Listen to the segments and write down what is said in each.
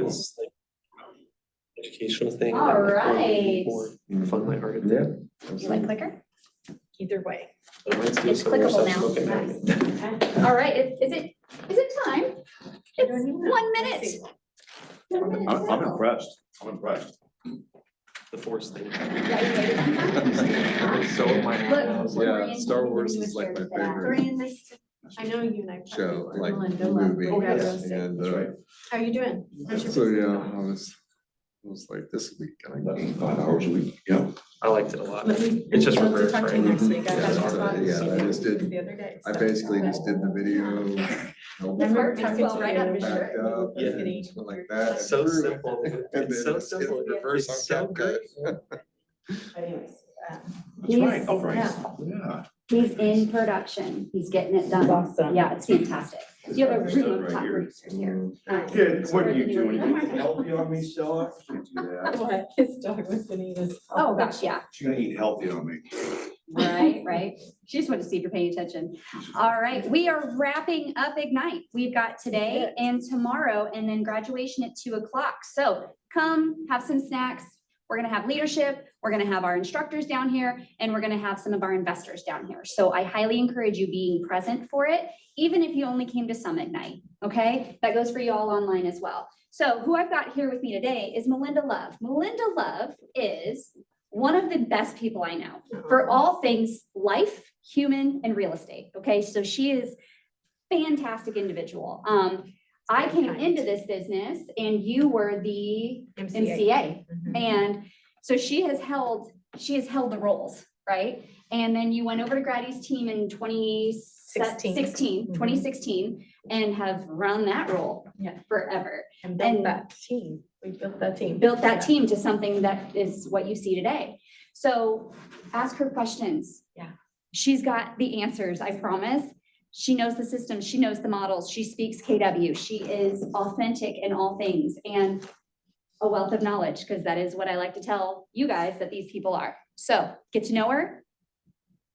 this like educational thing. All that, like, right. More fun lighthearted. You like clicker? Either way. Let's do It's some more clickable stuff. now. Okay. Nice. All right, is it time? It's 1 minute. I'm impressed. I'm impressed. The Force thing. Yeah, you ready? So am I. Look, Yeah, Lorian Star came Wars in is like my with that. favorite Brian, I know you and I. show, like Melinda movie. Love. yes. And That's right. How are you doing? How's your so, business yeah, going? I was like, this week, can I Less go? than 5 hours a week. Yeah. I liked it a lot. Let me- It's just I'd love to reverse, talk to you right? next week. I Yeah, had so, a thought yeah, I just did- the other day. I basically just did the video. The heart beats well right out of his Backed shirt. up, Yeah. and went like that. So and through it, simple. and It's then so it's simple. reverse It's on so CapCut. Anyways, That's right. Oh, right. Yeah. He's in production. He's getting it done. awesome. Yeah, it's fantastic. You have a This room stuff of right top here. producers here. Kid, what are you Or the doing? new- You healthy on me, Stella? Can't do that. What? His dog was gonna eat his. Oh, gosh, yeah. She's gonna eat healthy on me. Right. She just wanted to see if you're paying attention. All right, we are wrapping up Ignite. We've got today and tomorrow, and then graduation at 2:00. So come have some snacks. We're gonna have leadership, we're gonna have our instructors down here, and we're gonna have some of our investors down here. So I highly encourage you being present for it, even if you only came to some Ignite, okay? That goes for you all online as well. So who I've got here with me today is Melinda Love. Melinda Love is one of the best people I know for all things life, human, and real estate. Okay, so she is fantastic individual. I came into this business and you were the MCA. Mhm. And so she has held the roles, right? And then you went over to Grady's team in 2016, Mhm. 2016, and have run that role Yeah. forever. And built And- that team. We built that team. Built that Yeah. team to something that is what you see today. So ask her questions. Yeah. She's got the answers, I promise. She knows the system, she knows the models, she speaks KW, she is authentic in all things and a wealth of knowledge, because that is what I like to tell you guys that these people are. So get to know her,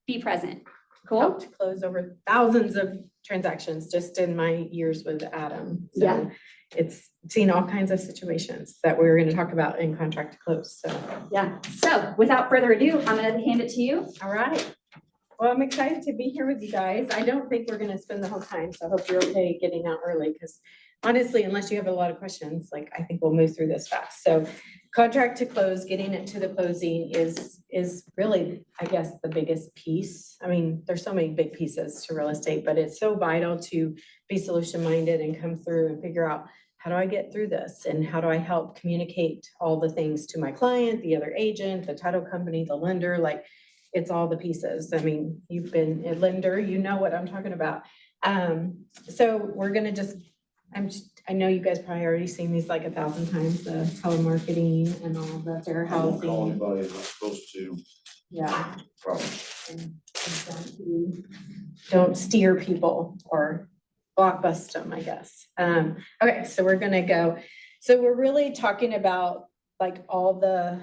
be present. Cool? Helped close over thousands of transactions just in my years with Adam. So Yeah. it's seen all kinds of situations that we're gonna talk about in contract to close, so. Yeah. So without further ado, I'm gonna hand it to you. All right. Well, I'm excited to be here with you guys. I don't think we're gonna spend the whole time, so I hope you're okay getting out early, because honestly, unless you have a lot of questions, like, I think we'll move through this fast. So contract to close, getting it to the closing is really, I guess, the biggest piece. I mean, there's so many big pieces to real estate, but it's so vital to be solution-minded and come through and figure out, how do I get through this? And how do I help communicate all the things to my client, the other agent, the title company, the lender, like, it's all the pieces. I mean, you've been a lender, you know what I'm talking about. So we're gonna I know you guys probably already seen these like 1,000 times, the telemarketing and all the fair I won't call housing. anybody if I'm supposed to. Yeah. Promise. and don't steer people or blockbust them, I guess. Okay, so we're gonna go. So we're really talking about like all the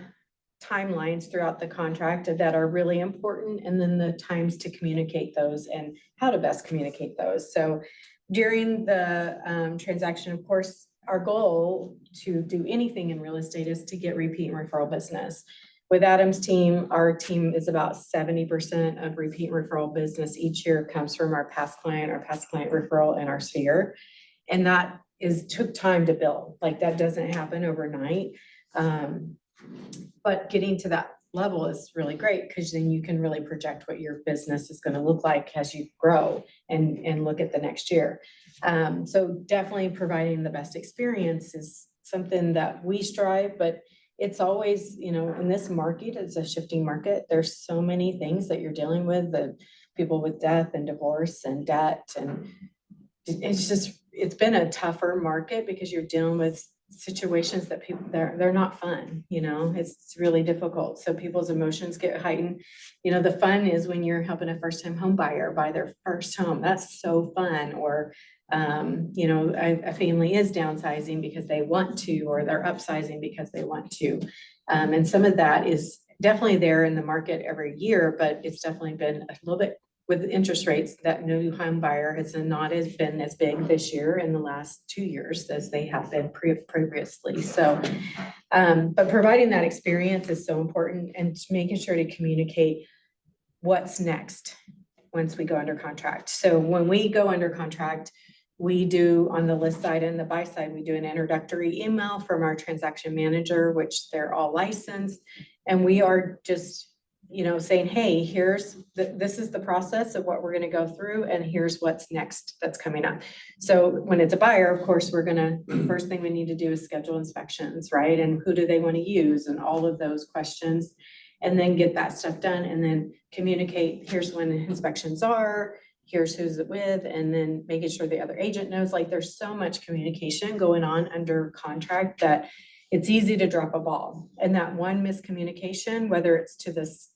timelines throughout the contract that are really important, and then the times to communicate those and how to best communicate those. So during the transaction, of course, our goal to do anything in real estate is to get repeat and referral business. With Adam's team, our team is about 70% of repeat and referral business each year comes from our past client referral in our sphere. And that took time to build, like that doesn't happen overnight. But getting to that level is really great, because then you can really project what your business is gonna look like as you grow and look at the next year. So definitely providing the best experience is something that we strive, but it's always, in this market, it's a shifting market. There's so many things that you're dealing with, the people with death and divorce and debt, and it's been a tougher market because you're dealing with situations that they're not fun, it's really difficult. So people's emotions get heightened. The fun is when you're helping a first-time home buyer buy their first home. That's so fun. Or a family is downsizing because they want to, or they're upsizing because they want to. And some of that is definitely there in the market every year, but it's definitely been a little bit with interest rates, that new home buyer has not been as big this year in the last 2 years as they have been previously. So, but providing that experience is so important, and making sure to communicate what's next once we go under contract. So when we go under contract, we do on the list side and the buy side, we do an introductory email from our transaction manager, which they're all licensed. And we are just, saying, hey, this is the process of what we're gonna go through, and here's what's next that's coming up. So when it's a buyer, of course, first thing we need to do is schedule inspections, right? And who do they wanna use, and all of those questions. And then get that stuff done, and then communicate, here's when the inspections are, here's who's it with, and then making sure the other agent knows. Like, there's so much communication going on under contract that it's easy to drop a ball. And that one miscommunication, whether it's to this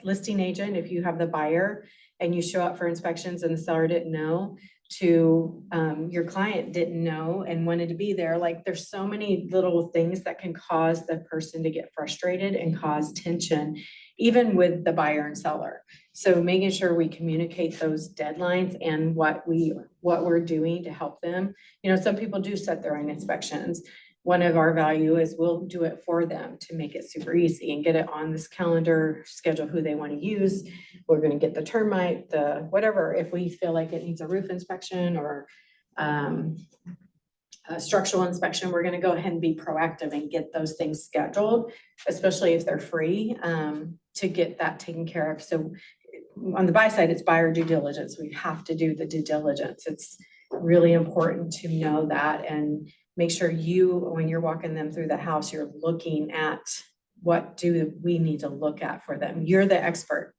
listing agent, if you have the buyer and you show up for inspections and the seller didn't know, to your client didn't know and wanted to be there. Like, there's so many little things that can cause the person to get frustrated and cause tension, even with the buyer and seller. So making sure we communicate those deadlines and what we're doing to help them. Some people do set their own inspections. One of our value is we'll do it for them to make it super easy and get it on this calendar, schedule who they want to use. We're going to get the termite, the whatever. If we feel like it needs a roof inspection or a structural inspection, we're going to go ahead and be proactive and get those things scheduled, especially if they're free, to get that taken care of. So on the buy side, it's buyer due diligence. We have to do the due diligence. It's really important to know that, and make sure when you're walking them through the house, you're looking at what do we need to look at for them. You're the expert.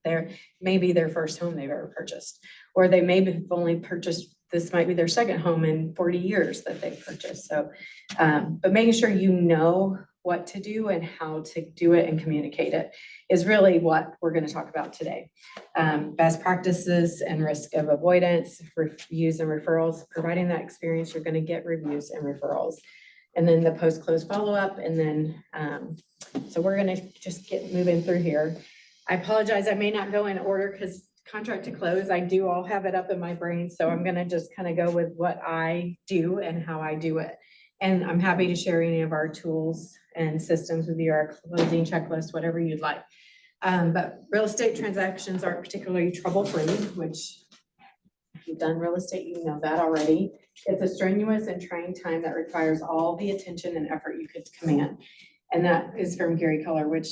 Maybe their first home they've ever purchased, or they maybe have only purchased, this might be their second home in 40 years that they've purchased. So, but making sure you know what to do and how to do it and communicate it is really what we're going to talk about today. Best practices and risk of avoidance, reviews and referrals. Providing that experience, you're going to get reviews and referrals. And then the post-close follow-up. And then, so we're going to just get moving through here. I apologize, I may not go in order because contract to close, I do all have it up in my brain. So I'm going to just kind of go with what I do and how I do it. And I'm happy to share any of our tools and systems with you, our closing checklist, whatever you'd like. But real estate transactions aren't particularly trouble-free, which if you've done real estate, you know that already. It's a strenuous and trying time that requires all the attention and effort you could command. And that is from Gary Keller, which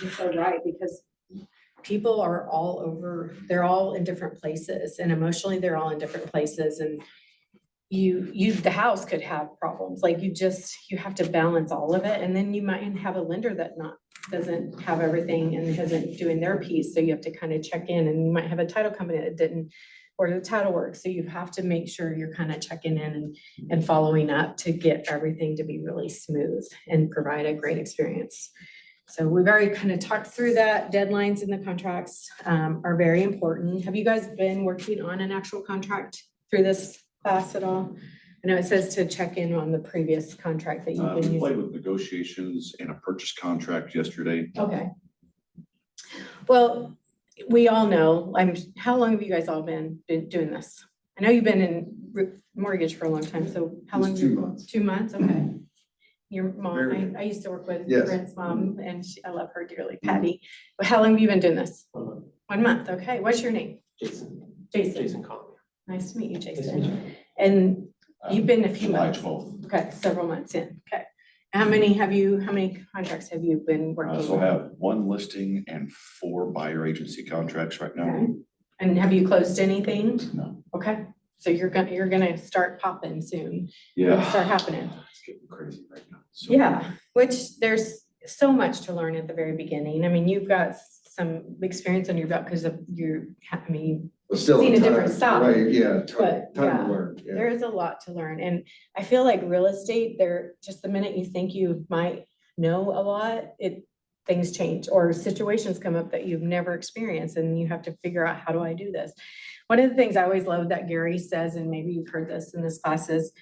is so right, because people are all over, they're all in different places, and emotionally they're all in different places. And the house could have problems. Like you have to balance all of it. And then you might have a lender that doesn't have everything and isn't doing their piece. So you have to kind of check in, and you might have a title company that didn't, or the title work. So you have to make sure you're kind of checking in and following up to get everything to be really smooth and provide a great experience. So we've already kind of talked through that. Deadlines in the contracts are very important. Have you guys been working on an actual contract through this class at all? I know it says to check in on the previous contract that you've been We using. played with negotiations and a purchase contract yesterday. Okay. Well, we all know, how long have you guys all been doing this? I know you've been in mortgage for a long time, so how long? It's 2 months. 2 months, okay. Your mom, Very- I used to work with Yes. Brent's mom, and I love her dearly, Patty. But how long have you been doing this? 1 month, okay. What's your name? Jason. Jason Conley. Nice to meet you, Nice to meet Jason. you. And you've been a few July months. 12th. Okay, several months in, okay. How many contracts have you been working? So I have 1 listing and 4 buyer agency contracts right now. Okay. And have you closed anything? No. Okay, so you're gonna start popping soon. Yeah. Start happening. It's getting crazy right now. So- Yeah, which there's so much to learn at the very beginning. I mean, you've got some experience on your belt because of But still, Seen a time- different side, Right, yeah, but, time yeah, to learn, yeah. there is a lot to learn. And I feel like real estate, just the minute you think you might know a lot, things change, or situations come up that you've never experienced, and you have to figure out, how do I do this? One of the things I always love that Gary says, and maybe you've heard this in this class, is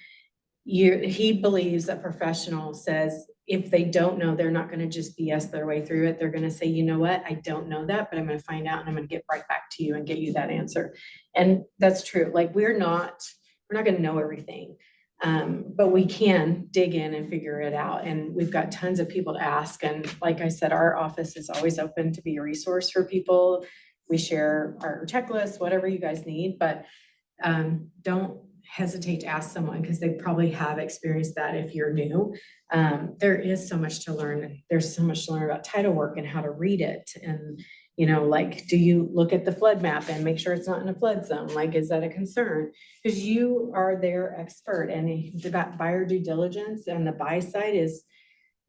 he believes a professional says, if they don't know, they're not gonna just BS their way through it. They're gonna say, you know what, I don't know that, but I'm gonna find out and I'm gonna get right back to you and get you that answer. And that's true, like, we're not gonna know everything. But we can dig in and figure it out. And we've got tons of people to ask. And like I said, our office is always open to be a resource for people. We share our checklist, whatever you guys need, but don't hesitate to ask someone because they probably have experienced that if you're new. There is so much to learn. There's so much to learn about title work and how to read it. And, you know, like, do you look at the flood map and make sure it's not in a flood zone? Like, is that a concern? Because you are their expert, and the buyer due diligence and the buy side is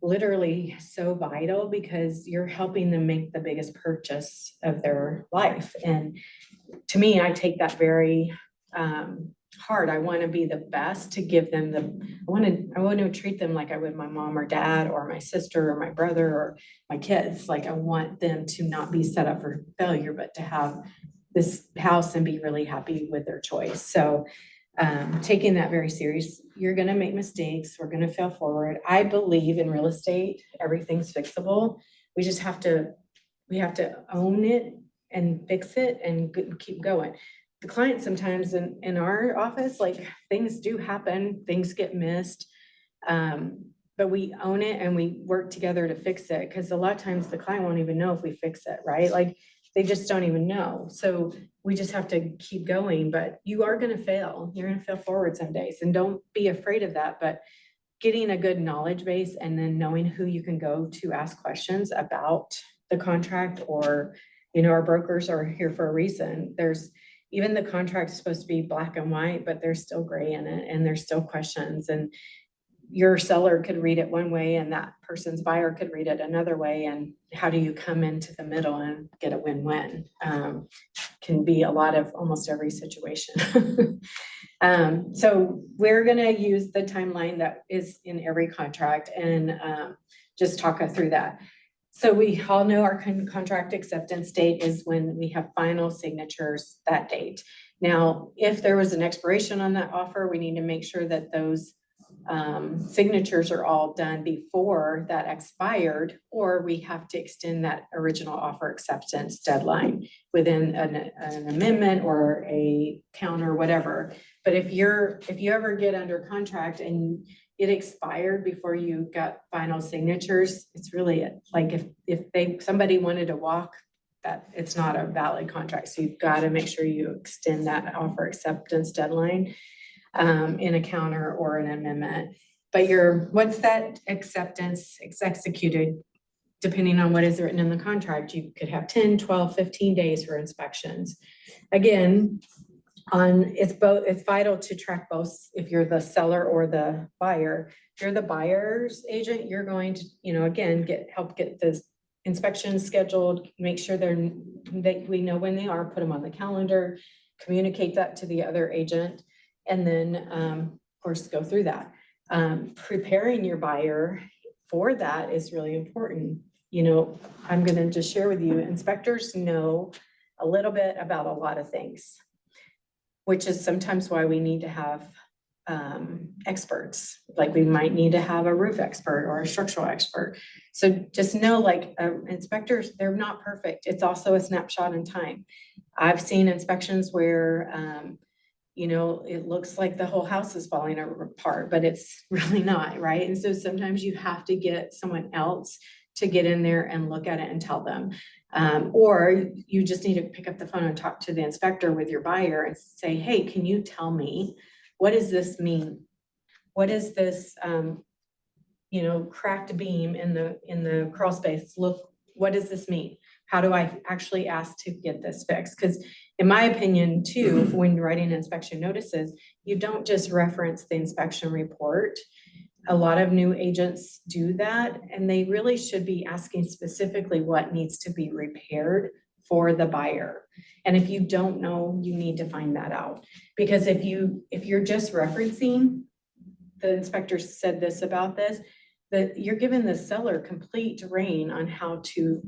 literally so vital because you're helping them make the biggest purchase of their life. And to me, I take that very hard. I want to be the best to give them I want to treat them like I would my mom or dad or my sister or my brother or my kids. Like, I want them to not be set up for failure, but to have this house and be really happy with their choice. So taking that very serious. You're going to make mistakes. We're going to fail forward. I believe in real estate, everything's fixable. We just have to own it and fix it and keep going. The client sometimes in our office, like, things do happen, things get missed. But we own it and we work together to fix it. Cause a lot of times the client won't even know if we fix it, right? Like, they just don't even know. So we just have to keep going, but you are going to fail. You're going to fail forward some days, and don't be afraid of that. But getting a good knowledge base and then knowing who you can go to ask questions about the contract, or, you know, our brokers are here for a reason. Even the contract's supposed to be black and white, but there's still gray in it and there's still questions. And your seller could read it one way and that person's buyer could read it another way. And how do you come into the middle and get a win-win? Can be a lot of almost every situation. So we're gonna use the timeline that is in every contract and just talk through that. So we all know our contract acceptance date is when we have final signatures that date. Now, if there was an expiration on that offer, we need to make sure that those signatures are all done before that expired, or we have to extend that original offer acceptance deadline within an amendment or a counter, whatever. But if you ever get under contract and it expired before you got final signatures, it's really like if somebody wanted to walk, that it's not a valid contract. So you've got to make sure you extend that offer acceptance deadline in a counter or an amendment. But once that acceptance is executed, depending on what is written in the contract, you could have 10, 12, 15 days for inspections. Again, it's vital to track both if you're the seller or the buyer. If you're the buyer's agent, you're going to, you know, again, help get this inspections scheduled, make sure that we know when they are, put them on the calendar, communicate that to the other agent, and then of course go through that. Preparing your buyer for that is really important. You know, I'm going to just share with you, inspectors know a little bit about a lot of things, which is sometimes why we need to have experts. Like, we might need to have a roof expert or a structural expert. So just know, like, inspectors, they're not perfect. It's also a snapshot in time. I've seen inspections where, you know, it looks like the whole house is falling apart, but it's really not, right? And so sometimes you have to get someone else to get in there and look at it and tell them. Or you just need to pick up the phone and talk to the inspector with your buyer and say, hey, can you tell me, what does this mean? What is this, you know, cracked beam in the crawl space? Look, what does this mean? How do I actually ask to get this fixed? Because in my opinion too, when you're writing inspection notices, you don't just reference the inspection report. A lot of new agents do that, and they really should be asking specifically what needs to be repaired for the buyer. And if you don't know, you need to find that out. Because if you're just referencing, the inspector said this about this, that you're giving the seller complete reign on how to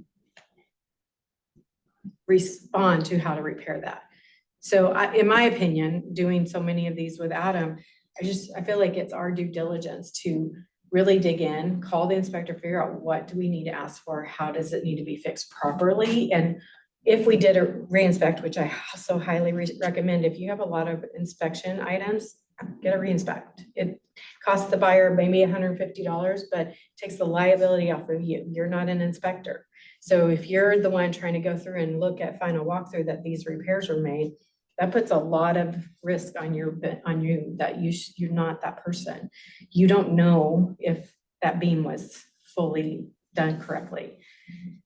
respond to how to repair that. So in my opinion, doing so many of these with Adam, I feel like it's our due diligence to really dig in, call the inspector, figure out what do we need to ask for? How does it need to be fixed properly? And if we did a re-inspect, which I so highly recommend, if you have a lot of inspection items, get a re-inspect. It costs the buyer maybe $150, but takes the liability off of you. You're not an inspector. So if you're the one trying to go through and look at final walkthrough that these repairs were made, that puts a lot of risk on you that you're not that person. You don't know if that beam was fully done correctly.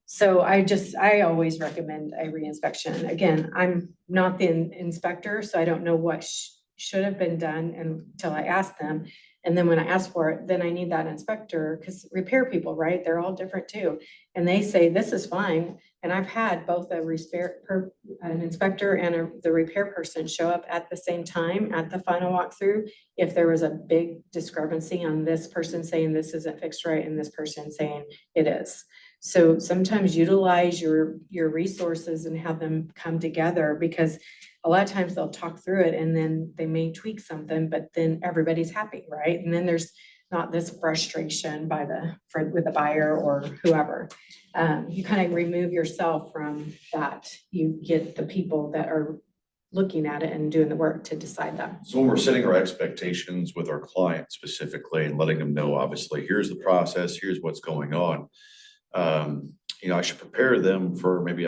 So I always recommend a re-inspection. Again, I'm not the inspector, so I don't know what should have been done until I ask them. And then when I ask for it, then I need that inspector, because repair people, right? They're all different too. And they say, this is fine. And I've had both an inspector and the repair person show up at the same time at the final walkthrough. If there was a big discrepancy on this person saying this isn't fixed right and this person saying it is. So sometimes utilize your resources and have them come together, because a lot of times they'll talk through it and then they may tweak something, but then everybody's happy, right? And then there's not this frustration with the buyer or whoever. You kind of remove yourself from that. You get the people that are looking at it and doing the work to decide that. So when we're setting our expectations with our client specifically and letting them know, obviously, here's the process, here's what's going on. I should prepare them for maybe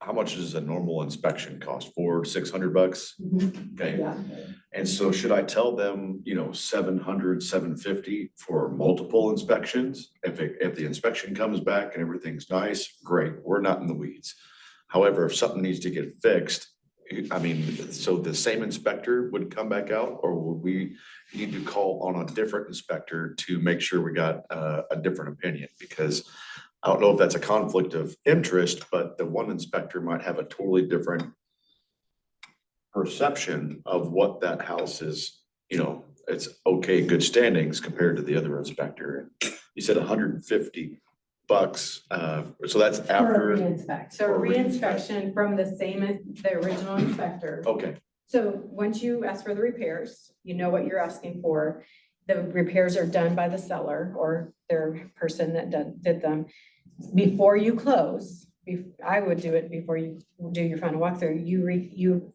how much does a normal inspection cost? $400-600? Okay. Yeah. And so should I tell them, $700, $750 for multiple inspections? If the inspection comes back and everything's nice, great, we're not in the weeds. However, if something needs to get fixed, so the same inspector would come back out, or would we need to call on a different inspector to make sure we got a different opinion? Because I don't know if that's a conflict of interest, but the one inspector might have a totally different perception of what that house is, it's okay, good standings compared to the other inspector. You said $150, so that's For a after. re-inspect. So a For a re-inspection from the original inspector. Okay, So once you ask for the repairs, you know what you're asking for. The repairs are done by the seller or their person that did them. Before you close, I would do it before you do your final walkthrough, you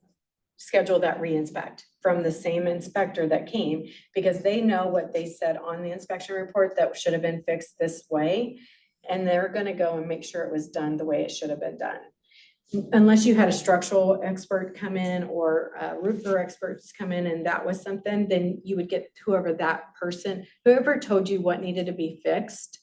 schedule that re-inspect from the same inspector that came, because they know what they said on the inspection report that should have been fixed this way. And they're gonna go and make sure it was done the way it should have been done. Unless you had a structural expert come in or roofer experts come in and that was something, then you would get whoever told you what needed to be fixed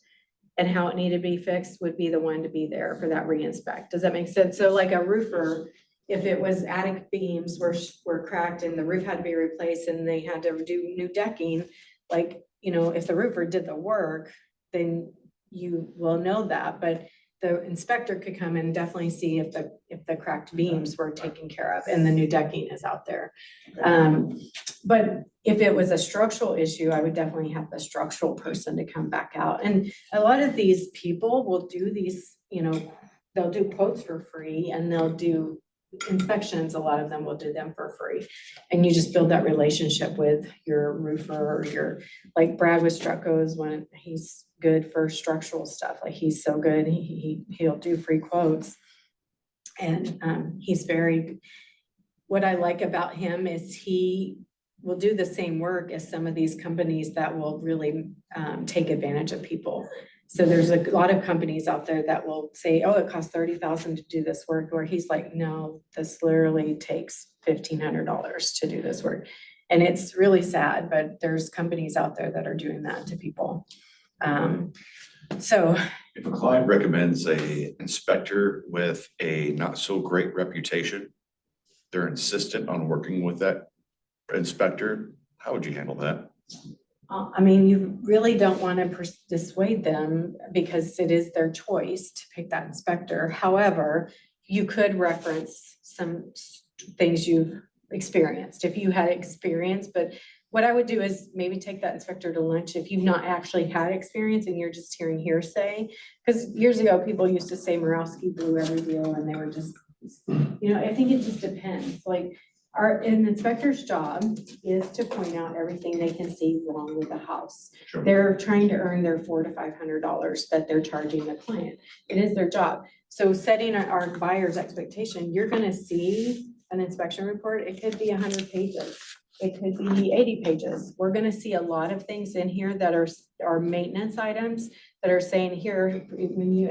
and how it needed to be fixed would be the one to be there for that re-inspect. Does that make sense? So like a roofer, if it was attic beams were cracked and the roof had to be replaced and they had to do new decking, if the roofer did the work, then you will know that. But the inspector could come and definitely see if the cracked beams were taken care of and the new decking is out there. But if it was a structural issue, I would definitely have the structural person to come back out. And a lot of these people will do these, they'll do quotes for free and they'll do inspections. A lot of them will do them for free. And you just build that relationship with your roofer or like Brad with Strucco's, when he's good for structural stuff. Like he's so good, he'll do free quotes. And what I like about him is he will do the same work as some of these companies that will really take advantage of people. So there's a lot of companies out there that will say, oh, it costs $30,000 to do this work, where he's like, no, this literally takes $1,500 to do this work. And it's really sad, but there's companies out there that are doing that to people. So if a client recommends a inspector with a not so great reputation, they're insistent on working with that inspector, how would you handle that? You really don't want to dissuade them because it is their choice to pick that inspector. However, you could reference some things you've experienced. If you had experience, but what I would do is maybe take that inspector to lunch if you've not actually had experience and you're just hearing hearsay. Because years ago, people used to say Murawski blew every deal and they were just, I think it just depends. Like, An inspector's job is to point out everything they can see wrong with the house. Sure. They're trying to earn their $400 to $500 that they're charging the client. It is their job. So setting our buyer's expectation, you're gonna see an inspection report, it could be 100 pages. It could be 80 pages. We're gonna see a lot of things in here that are maintenance items that are saying here,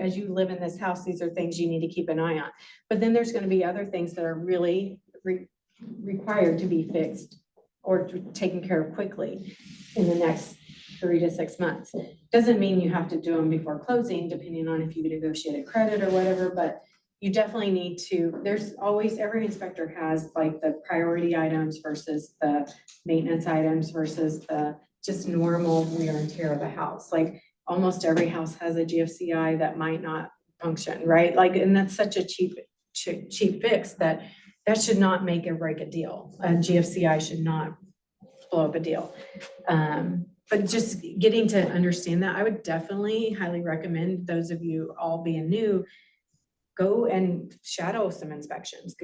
as you live in this house, these are things you need to keep an eye on. But then there's gonna be other things that are really required to be fixed or taken care of quickly in the next 3 to 6 months. Doesn't mean you have to do them before closing, depending on if you negotiated credit or whatever, but you definitely need to, there's always, every inspector has like the priority items versus the maintenance items versus the just normal wear and tear of the house. Like almost every house has a GFCI that might not function, right? Like, and that's such a cheap fix that should not make or break a deal. A GFCI should not blow up a deal. But just getting to understand that, I would definitely highly recommend those of you all being new, go and shadow some inspections,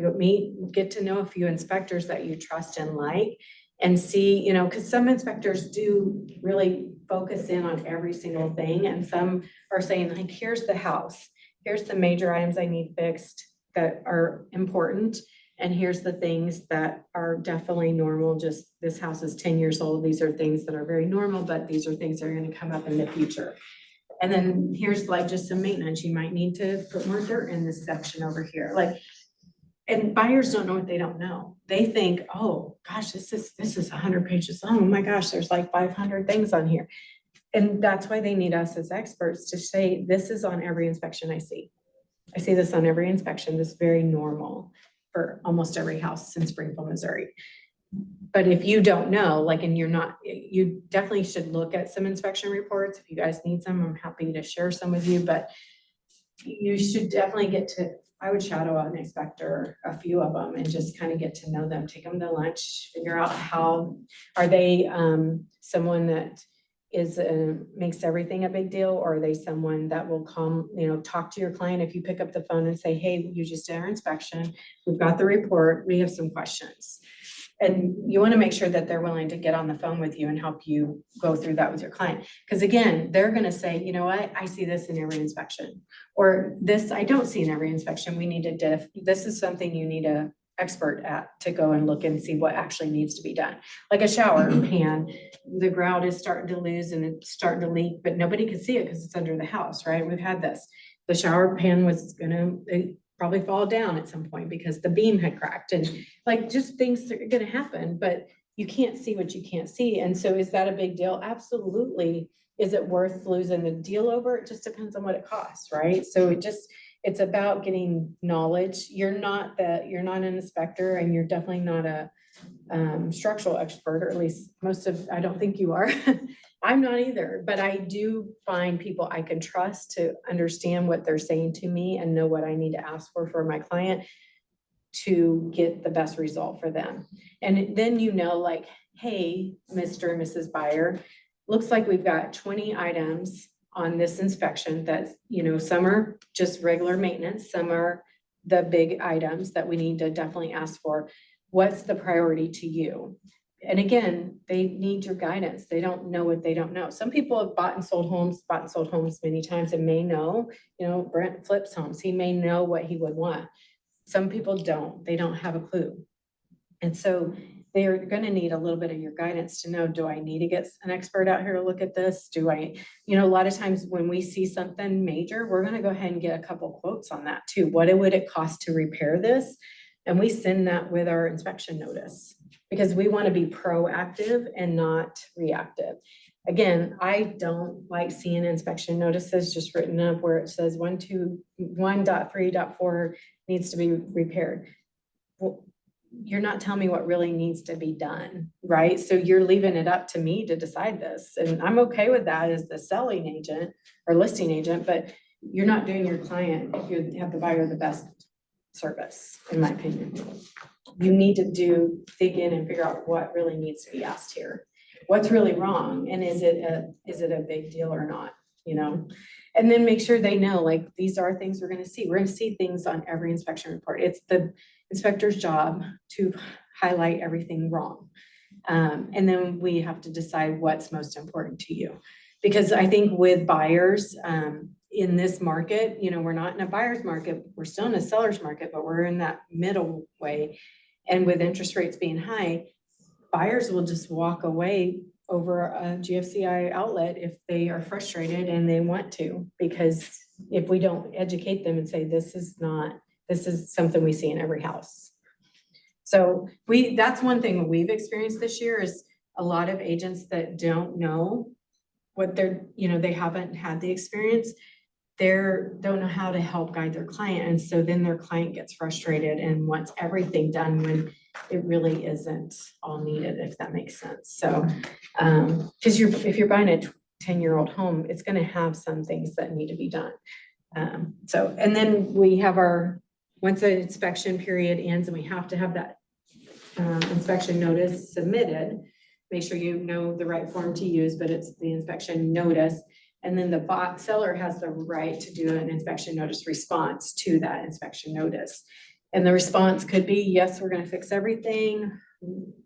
get to know a few inspectors that you trust and like, and see, because some inspectors do really focus in on every single thing. And some are saying like, here's the house, here's the major items I need fixed that are important. And here's the things that are definitely normal. Just this house is 10 years old. These are things that are very normal, but these are things that are going to come up in the future. And then here's like just some maintenance. You might need to put more dirt in this section over here. Like, and buyers don't know what they don't know. They think, oh gosh, this is 100 pages. Oh my gosh, there's like 500 things on here. And that's why they need us as experts to say, this is on every inspection I see. I see this on every inspection. This is very normal for almost every house in Springfield, Missouri. But if you don't know, like, and you definitely should look at some inspection reports. If you guys need some, I'm happy to share some with you, but you should definitely I would shadow an inspector, a few of them, and just kind of get to know them, take them to lunch, figure out how, are they someone that makes everything a big deal, or are they someone that will come, talk to your client if you pick up the phone and say, hey, you just did our inspection, we've got the report, we have some questions. And you want to make sure that they're willing to get on the phone with you and help you go through that with your client. Because again, they're going to say, you know what, I see this in every inspection, or this I don't see in every inspection. We need to this is something you need a expert at to go and look and see what actually needs to be done. Like a shower pan, the grout is starting to lose and it's starting to leak, but nobody can see it because it's under the house, right? We've had this. The shower pan was gonna probably fall down at some point because the beam had cracked, and like just things that are gonna happen, but you can't see what you can't see. And so is that a big deal? Absolutely. Is it worth losing the deal over? It just depends on what it costs, right? So it's about getting knowledge. You're not an inspector, and you're definitely not a structural expert, or at least I don't think you are. I'm not either, but I do find people I can trust to understand what they're saying to me and know what I need to ask for my client to get the best result for them. And then, like, hey, Mr. and Mrs. Buyer, looks like we've got 20 items on this inspection that's, some are just regular maintenance, some are the big items that we need to definitely ask for. What's the priority to you? And again, they need your guidance. They don't know what they don't know. Some people have bought and sold homes many times and may know, Brent flips homes. He may know what he would want. Some people don't. They don't have a clue. And so they're going to need a little bit of your guidance to know, do I need to get an expert out here to look at this? A lot of times when we see something major, we're going to go ahead and get a couple quotes on that too. What would it cost to repair this? And we send that with our inspection notice because we want to be proactive and not reactive. Again, I don't like seeing inspection notices just written up where it says 1.3.4 needs to be repaired. Well, you're not telling me what really needs to be done, right? So you're leaving it up to me to decide this. And I'm okay with that as the selling agent or listing agent, but you're not doing your client, if you have the buyer, the best service, in my opinion. You need to dig in and figure out what really needs to be asked here. What's really wrong? And is it a big deal or not? And then make sure they know, like, these are things we're going to see. We're going to see things on every inspection report. It's the inspector's job to highlight everything wrong. And then we have to decide what's most important to you. Because I think with buyers, in this market, you know, we're not in a buyer's market, we're still in a seller's market, but we're in that middle way. And with interest rates being high, buyers will just walk away over a GFCI outlet if they are frustrated and they want to, because if we don't educate them and say, this is something we see in every house. So that's one thing we've experienced this year is a lot of agents that don't know what they haven't had the experience. Don't know how to help guide their client. And so then their client gets frustrated and wants everything done when it really isn't all needed, if that makes sense. So, because if you're buying a 10-year-old home, it's going to have some things that need to be done. And then we have once the inspection period ends and we have to have that inspection notice submitted, make sure you know the right form to use, but it's the inspection notice. And then the seller has the right to do an inspection notice response to that inspection notice. And the response could be, yes, we're going to fix everything.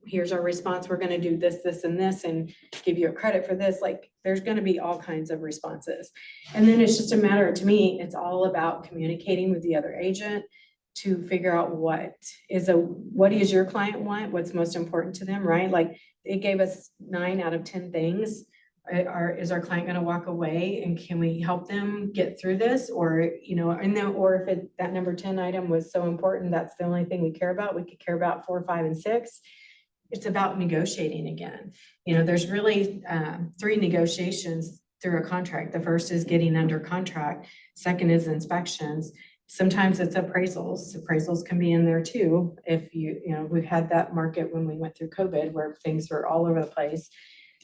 Here's our response. We're going to do this, this, and this, and give you a credit for this. Like, there's going to be all kinds of responses. And then it's just a matter, to me, it's all about communicating with the other agent to figure out what does your client want? What's most important to them, right? Like, it gave us 9 out of 10 things. Is our client going to walk away, and can we help them get through this? Or, or if that number 10 item was so important, that's the only thing we care about. We could care about 4, 5, and 6. It's about negotiating again. There's really 3 negotiations through a contract. The first is getting under contract. Second is inspections. Sometimes it's appraisals. Appraisals can be in there too. If we've had that market when we went through COVID where things were all over the place.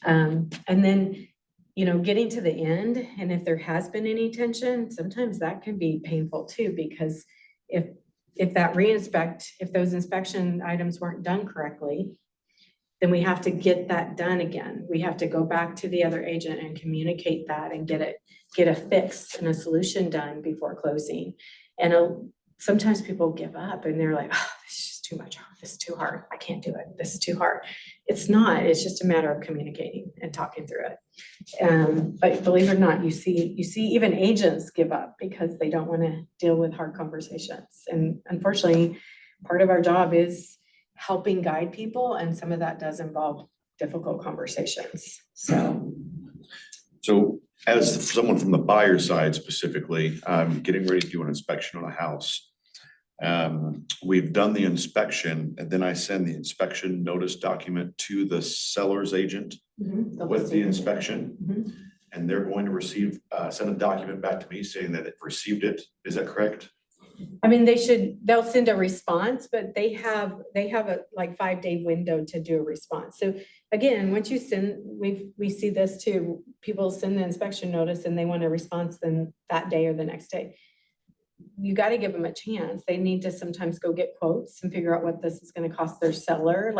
And then, getting to the end, and if there has been any tension, sometimes that can be painful too, because if those inspection items weren't done correctly, then we have to get that done again. We have to go back to the other agent and communicate that and get a fix and a solution done before closing. And sometimes people give up and they're like, oh, this is just too much. This is too hard. I can't do it. This is too hard. It's not. It's just a matter of communicating and talking through it. But believe it or not, you see even agents give up because they don't want to deal with hard conversations. And unfortunately, part of our job is helping guide people, and some of that does involve difficult conversations. So as someone from the buyer side specifically, I'm getting ready to do an inspection on a house. We've done the inspection, and then I send the inspection notice document to the seller's agent with the inspection. And they're going to send a document back to me saying that it received it. Is that correct? I mean, they'll send a response, but they have a 5-day window to do a response. So again, once you send, we see this too, people send the inspection notice and they want a response then that day or the next day. You got to give them a chance. They need to sometimes go get quotes and figure out what this is going to cost their seller,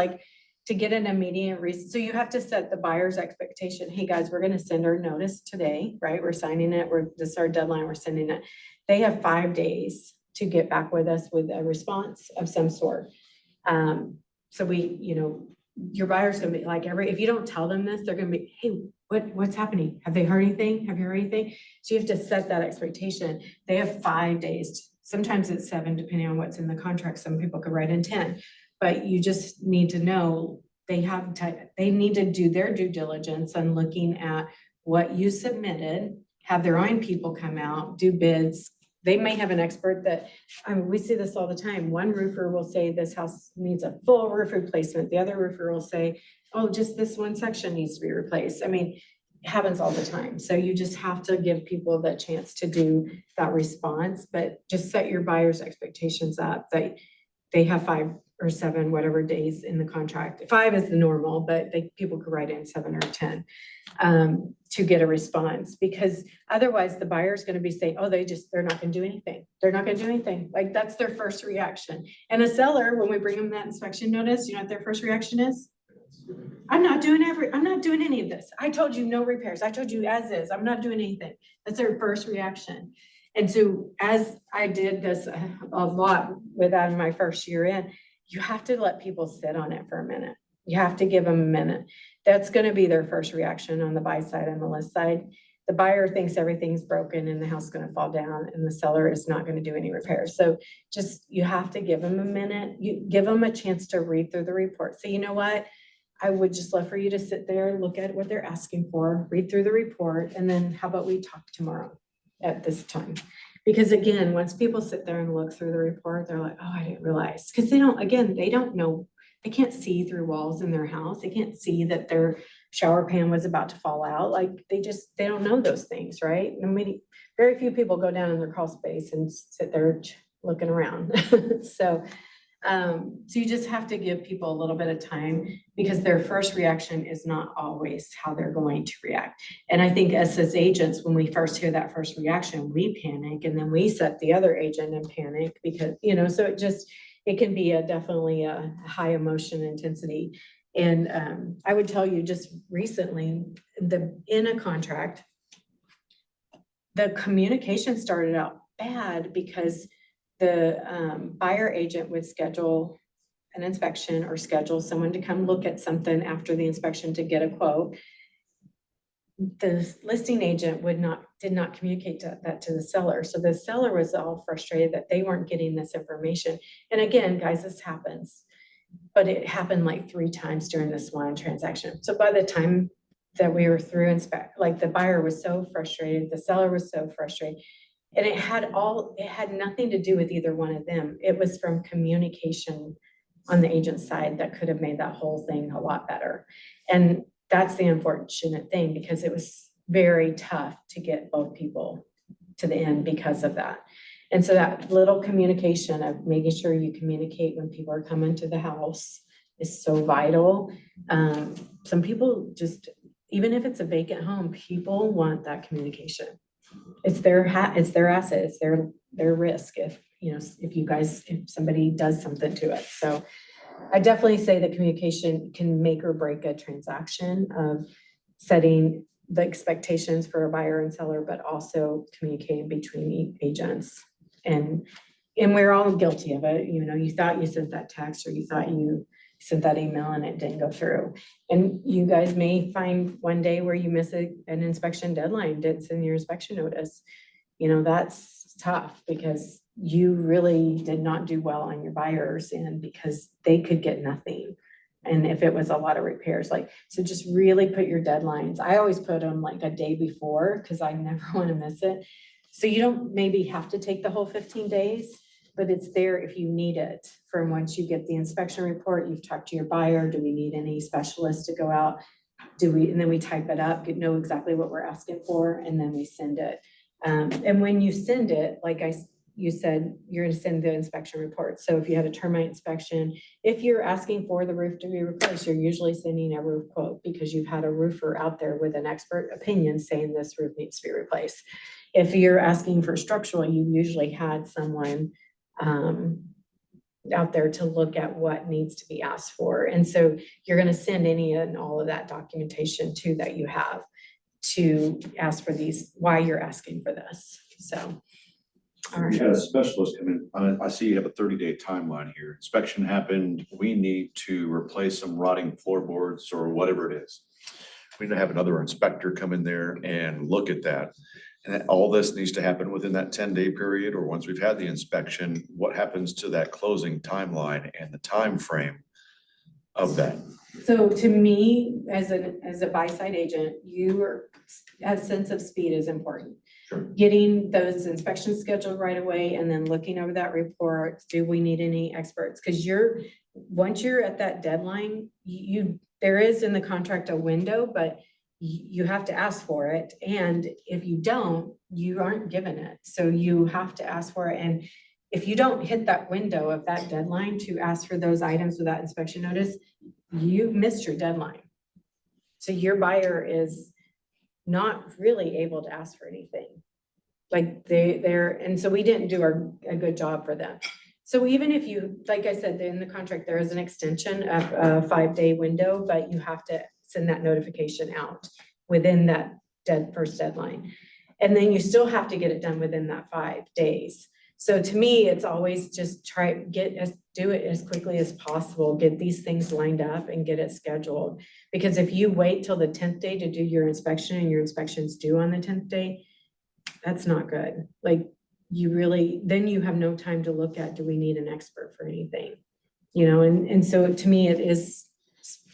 to get an immediate reason. So you have to set the buyer's expectation. Hey guys, we're going to send our notice today, right? We're signing it. This is our deadline. We're sending it. They have 5 days to get back with us with a response of some sort. So your buyer's going to be like, if you don't tell them this, they're going to be, hey, what's happening? Have they heard anything? Have you heard anything? So you have to set that expectation. They have 5 days. Sometimes it's 7, depending on what's in the contract. Some people could write in 10, but you just need to know they need to do their due diligence on looking at what you submitted, have their own people come out, do bids. They may have an expert we see this all the time. One roofer will say this house needs a full roof replacement. The other roofer will say, oh, just this one section needs to be replaced. I mean, it happens all the time. So you just have to give people the chance to do that response, but just set your buyer's expectations up that they have 5 or 7, whatever days in the contract. 5 is the normal, but people could write in 7 or 10 to get a response, because otherwise the buyer's going to be saying, oh, they're not going to do anything. They're not going to do anything. That's their first reaction. And a seller, when we bring them that inspection notice, you know what their first reaction is? I'm not doing any of this. I told you no repairs. I told you as is. I'm not doing anything. That's their first reaction. And so as I did this a lot with that in my first year in, you have to let people sit on it for a minute. You have to give them a minute. That's gonna be their first reaction on the buy side and the list side. The buyer thinks everything's broken and the house is gonna fall down and the seller is not gonna do any repairs. So just, you have to give them a minute. You give them a chance to read through the report. So you know what? I would just love for you to sit there, look at what they're asking for, read through the report, and then how about we talk tomorrow at this time? Because again, once people sit there and look through the report, they're like, oh, I didn't realize. Because they don't know, they can't see through walls in their house. They can't see that their shower pan was about to fall out. Like they don't know those things, right? And very few people go down in their crawl space and sit there looking around. So you just have to give people a little bit of time because their first reaction is not always how they're going to react. And I think as agents, when we first hear that first reaction, we panic and then we set the other agent in panic because, so it can be definitely a high emotion intensity. And I would tell you just recently, in a contract, the communication started out bad because the buyer agent would schedule an inspection or schedule someone to come look at something after the inspection to get a quote. The listing agent did not communicate that to the seller. So the seller was all frustrated that they weren't getting this information. And again, guys, this happens, but it happened like 3 times during this one transaction. So by the time that we were through like the buyer was so frustrated, the seller was so frustrated. And it had nothing to do with either one of them. It was from communication on the agent's side that could have made that whole thing a lot better. And that's the unfortunate thing because it was very tough to get both people to the end because of that. And so that little communication of making sure you communicate when people are coming to the house is so vital. Some people just, even if it's a vacant home, people want that communication. It's their asset, it's their risk if somebody does something to it. So I definitely say that communication can make or break a transaction of setting the expectations for a buyer and seller, but also communicating between agents. And we're all guilty of it. You thought you sent that text or you thought you sent that email and it didn't go through. And you guys may find one day where you miss an inspection deadline, didn't send your inspection notice. That's tough because you really did not do well on your buyers and because they could get nothing. And if it was a lot of repairs, so just really put your deadlines. I always put them like a day before because I never want to miss it. So you don't maybe have to take the whole 15 days, but it's there if you need it. From once you get the inspection report, you've talked to your buyer, do we need any specialists to go out? And then we type it up, know exactly what we're asking for, and then we send it. And when you send it, you said, you're gonna send the inspection report. So if you had a termite inspection, if you're asking for the roof to be replaced, you're usually sending a roof quote because you've had a roofer out there with an expert opinion saying this roof needs to be replaced. If you're asking for structural, you usually had someone out there to look at what needs to be asked for. And so you're going to send any and all of that documentation too that you have to ask for these, why you're asking for this. So, all We right. had a specialist come in. I see you have a 30-day timeline here. Inspection happened. We need to replace some rotting floorboards or whatever it is. We need to have another inspector come in there and look at that. And all this needs to happen within that 10-day period, or once we've had the inspection, what happens to that closing timeline and the time frame of that? So to me, as a buy-side agent, a sense of speed is important. Sure. Getting those inspections scheduled right away and then looking over that report, do we need any experts? Because once you're at that deadline, there is in the contract a window, but you have to ask for it. And if you don't, you aren't given it. So you have to ask for it. And if you don't hit that window of that deadline to ask for those items without inspection notice, you've missed your deadline. So your buyer is not really able to ask for anything. And so we didn't do a good job for them. So even if you, like I said, in the contract, there is an extension of a 5-day window, but you have to send that notification out within that first deadline. And then you still have to get it done within that 5 days. So to me, it's always just do it as quickly as possible, get these things lined up and get it scheduled. Because if you wait till the 10th day to do your inspection and your inspection's due on the 10th day, that's not good. Like then you have no time to look at, do we need an expert for anything? And so to me, it is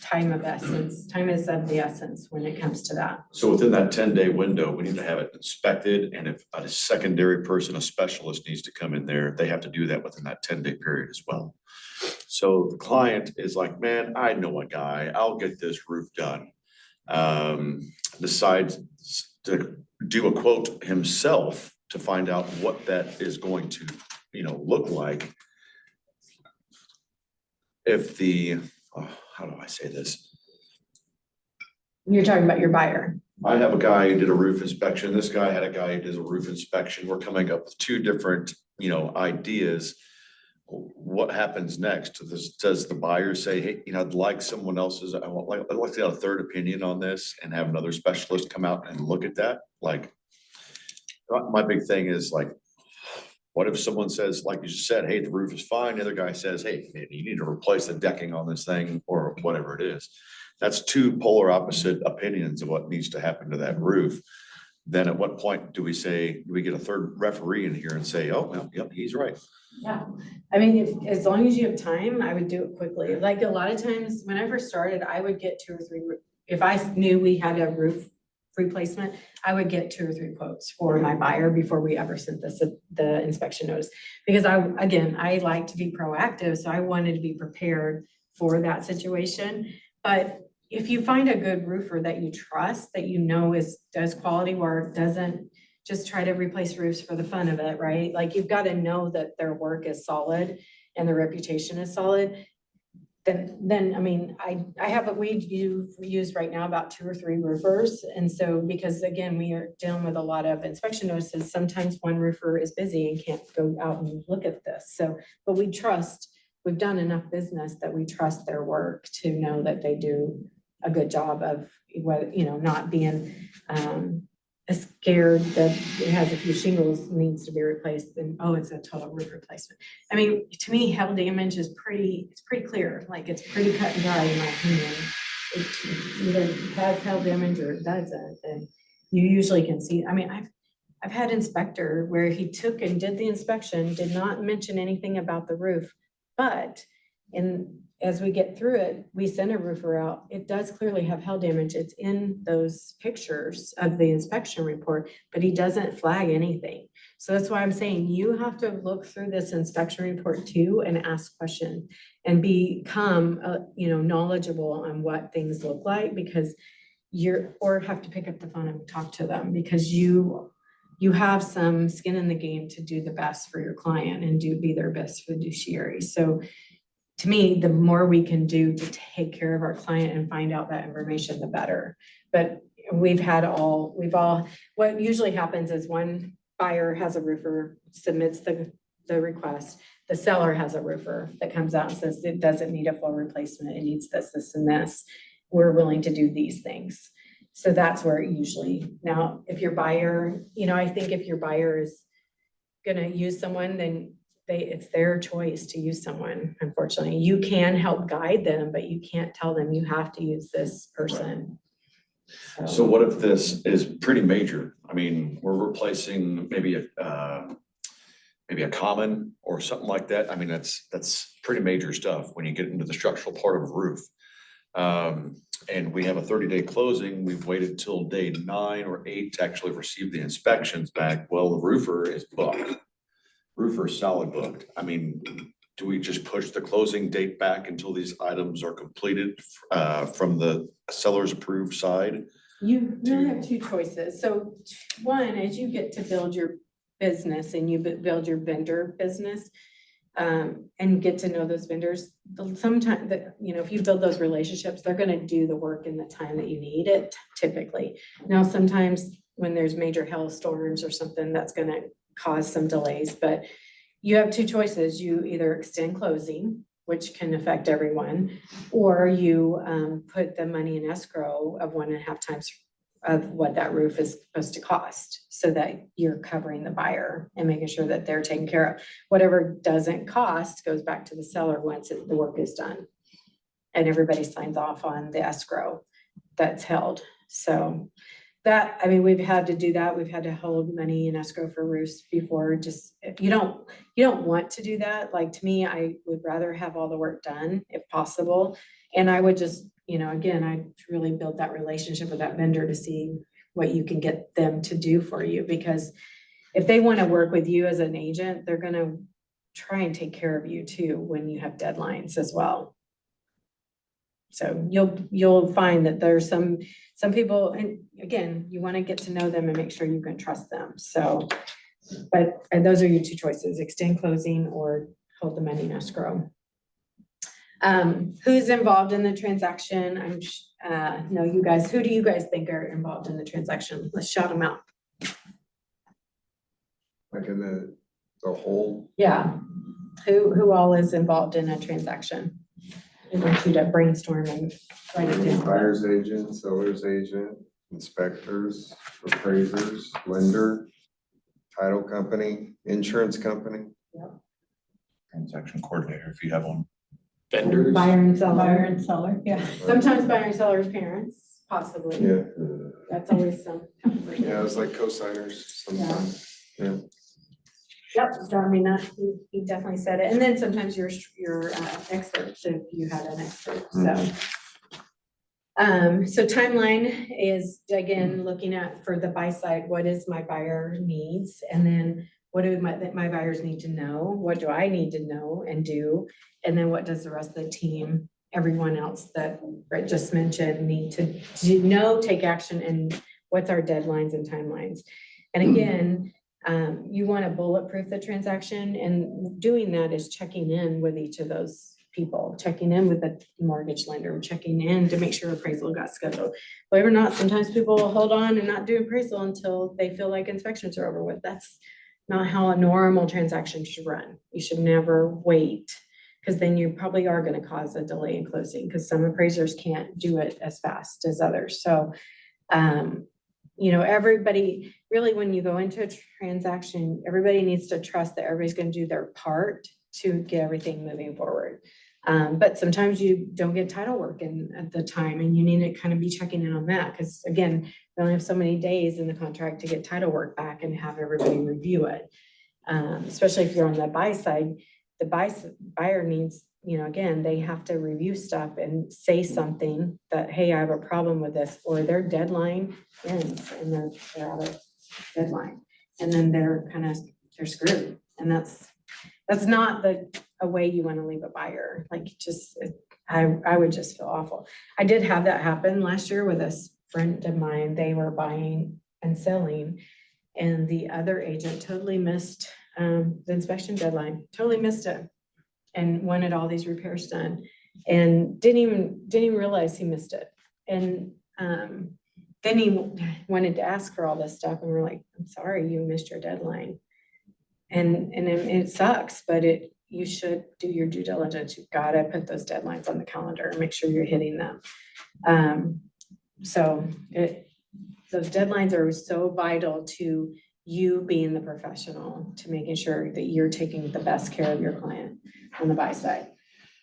time of essence. Time is of the essence when it comes to that. So within that 10-day window, we need to have it inspected, and if a secondary person, a specialist needs to come in there, they have to do that within that 10-day period as well. So the client is like, man, I know a guy, I'll get this roof done. Decides to do a quote himself to find out what that is going to, look like. If how do I say this? You're talking about your buyer. I have a guy who did a roof inspection. This guy had a guy who did a roof inspection. We're coming up with two different, ideas. What happens next? Does the buyer say, hey, I'd like someone else's, I'd like to have a third opinion on this and have another specialist come out and look at that? Like, my big thing is like, what if someone says, like you just said, hey, the roof is fine. The other guy says, hey, you need to replace the decking on this thing or whatever it is. That's two polar opposite opinions of what needs to happen to that roof. Then at what point do we get a third referee in here and say, oh, well, yep, he's right. Yeah, I mean, as long as you have time, I would do it quickly. Like a lot of times when I first started, I would get 2 or 3, if I knew we had a roof replacement, I would get 2 or 3 quotes for my buyer before we ever sent the inspection notice. Because I like to be proactive, so I wanted to be prepared for that situation. But if you find a good roofer that you trust, that does quality work, doesn't just try to replace roofs for the fun of it, right? Like you've got to know that their work is solid and their reputation is solid. Then I mean, we use right now about 2 or 3 roofers. And so, because again, we are dealing with a lot of inspection notices, sometimes one roofer is busy and can't go out and look at this. So, but we've done enough business that we trust their work to know that they do a good job of not being scared that it has a few shingles, needs to be replaced, and it's a total roof replacement. I mean, to me, hail damage is pretty clear. Like it's pretty cut and dry in my opinion. It either has hail damage or it doesn't, and you usually can see. I mean, I've had inspector where he took and did the inspection, did not mention anything about the roof, but as we get through it, we send a roofer out. It does clearly have hail damage. It's in those pictures of the inspection report, but he doesn't flag anything. So that's why I'm saying you have to look through this inspection report too and ask questions and become, knowledgeable on what things look like, because or have to pick up the phone and talk to them, because you have some skin in the game to do the best for your client and be their best fiduciary. So to me, the more we can do to take care of our client and find out that information, the better. But what usually happens is one buyer has a roofer, submits the request. The seller has a roofer that comes out and says it doesn't need a full replacement. It needs this, this, and this. We're willing to do these things. So that's where it usually, now, if your buyer, I think if your buyer is gonna use someone, then it's their choice to use someone. Unfortunately, you can help guide them, but you can't tell them you have to use this person. So what if this is pretty major? I mean, we're replacing maybe a common or something like that. I mean, that's pretty major stuff when you get into the structural part of a roof. And we have a 30-day closing. We've waited till day 9 or 8 to actually receive the inspections back. Well, the roofer is booked. Roofer is solid booked. I mean, do we just push the closing date back until these items are completed from the seller's approved side? You really have 2 choices. So one, as you get to build your business and you build your vendor business, and get to know those vendors, sometimes if you build those relationships, they're going to do the work in the time that you need it, typically. Now, sometimes when there's major hailstorms or something, that's going to cause some delays, but you have 2 choices. You either extend closing, which can affect everyone, or you put the money in escrow of 1.5 times of what that roof is supposed to cost, so that you're covering the buyer and making sure that they're taken care of. Whatever doesn't cost goes back to the seller once the work is done. And everybody signs off on the escrow that's held. So that, I mean, we've had to do that. We've had to hold money in escrow for roofs before. Just, you don't want to do that. Like, to me, I would rather have all the work done if possible. And I would just, again, I really build that relationship with that vendor to see what you can get them to do for you. Because if they want to work with you as an agent, they're going to try and take care of you too when you have deadlines as well. So you'll find that there's some people, and again, you want to get to know them and make sure you can trust them. So, and those are your two choices: extend closing or hold the money in escrow. Who's involved in the transaction? No, you guys, who do you guys think are involved in the transaction? Let's shout them out. Like in the whole, Yeah. Who all is involved in a transaction? I want you to brainstorm and write it down. buyer's agent, seller's agent, inspectors, appraisers, lender, title company, insurance company. Transaction coordinator, if you have one. Vendors. Buyer and seller. Buyer and seller, yeah. Sometimes buyer and seller's parents, possibly. Yeah, That's always some. yeah, it's like co-signers sometimes. Yeah. Yep, so I mean, that, he definitely said it. And then sometimes your experts, if you had an expert, so. So timeline is, again, looking at for the buy side, what is my buyer needs? And then what do my buyers need to know? What do I need to know and do? And then what does the rest of the team, everyone else that Brett just mentioned, need to know, take action, and what's our deadlines and timelines? And again, you want to bulletproof the transaction, and doing that is checking in with each of those people, checking in with the mortgage lender, checking in to make sure appraisal got scheduled. Believe it or not, sometimes people will hold on and not do appraisal until they feel like inspections are over with. That's not how a normal transaction should run. You should never wait, because then you probably are going to cause a delay in closing, because some appraisers can't do it as fast as others. So, everybody really, when you go into a transaction, everybody needs to trust that everybody's going to do their part to get everything moving forward. But sometimes you don't get title work in at the time, and you need to kind of be checking in on that, because again, we only have so many days in the contract to get title work back and have everybody review it. Especially if you're on the buy side, the buyer needs, again, they have to review stuff and say something that, hey, I have a problem with this, or their deadline ends and they're out of deadline. And then they're screwed. And that's not a way you want to leave a buyer. Like, I would just feel awful. I did have that happen last year with a friend of mine. They were buying and selling, and the other agent totally missed the inspection deadline, totally missed it, and wanted all these repairs done, and didn't even realize he missed it. And then he wanted to ask for all this stuff, and we're like, I'm sorry, you missed your deadline. And it sucks, but you should do your due diligence. You've got to put those deadlines on the calendar and make sure you're hitting them. Those deadlines are so vital to you being the professional, to making sure that you're taking the best care of your client on the buy side.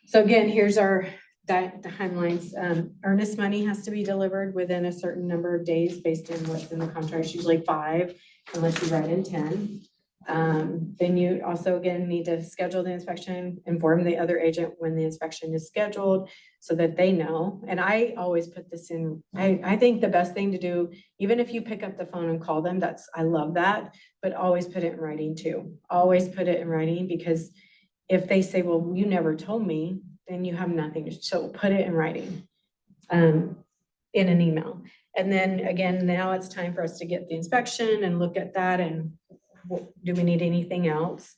So again, here's the timelines. Earnest money has to be delivered within a certain number of days based on what's in the contract, usually 5, unless you write in 10. Then you also, again, need to schedule the inspection, inform the other agent when the inspection is scheduled so that they know. And I always put this in, I think the best thing to do, even if you pick up the phone and call them, I love that, but always put it in writing too. Always put it in writing, because if they say, well, you never told me, then you have nothing. So put it in writing, in an email. And then again, now it's time for us to get the inspection and look at that, and do we need anything else?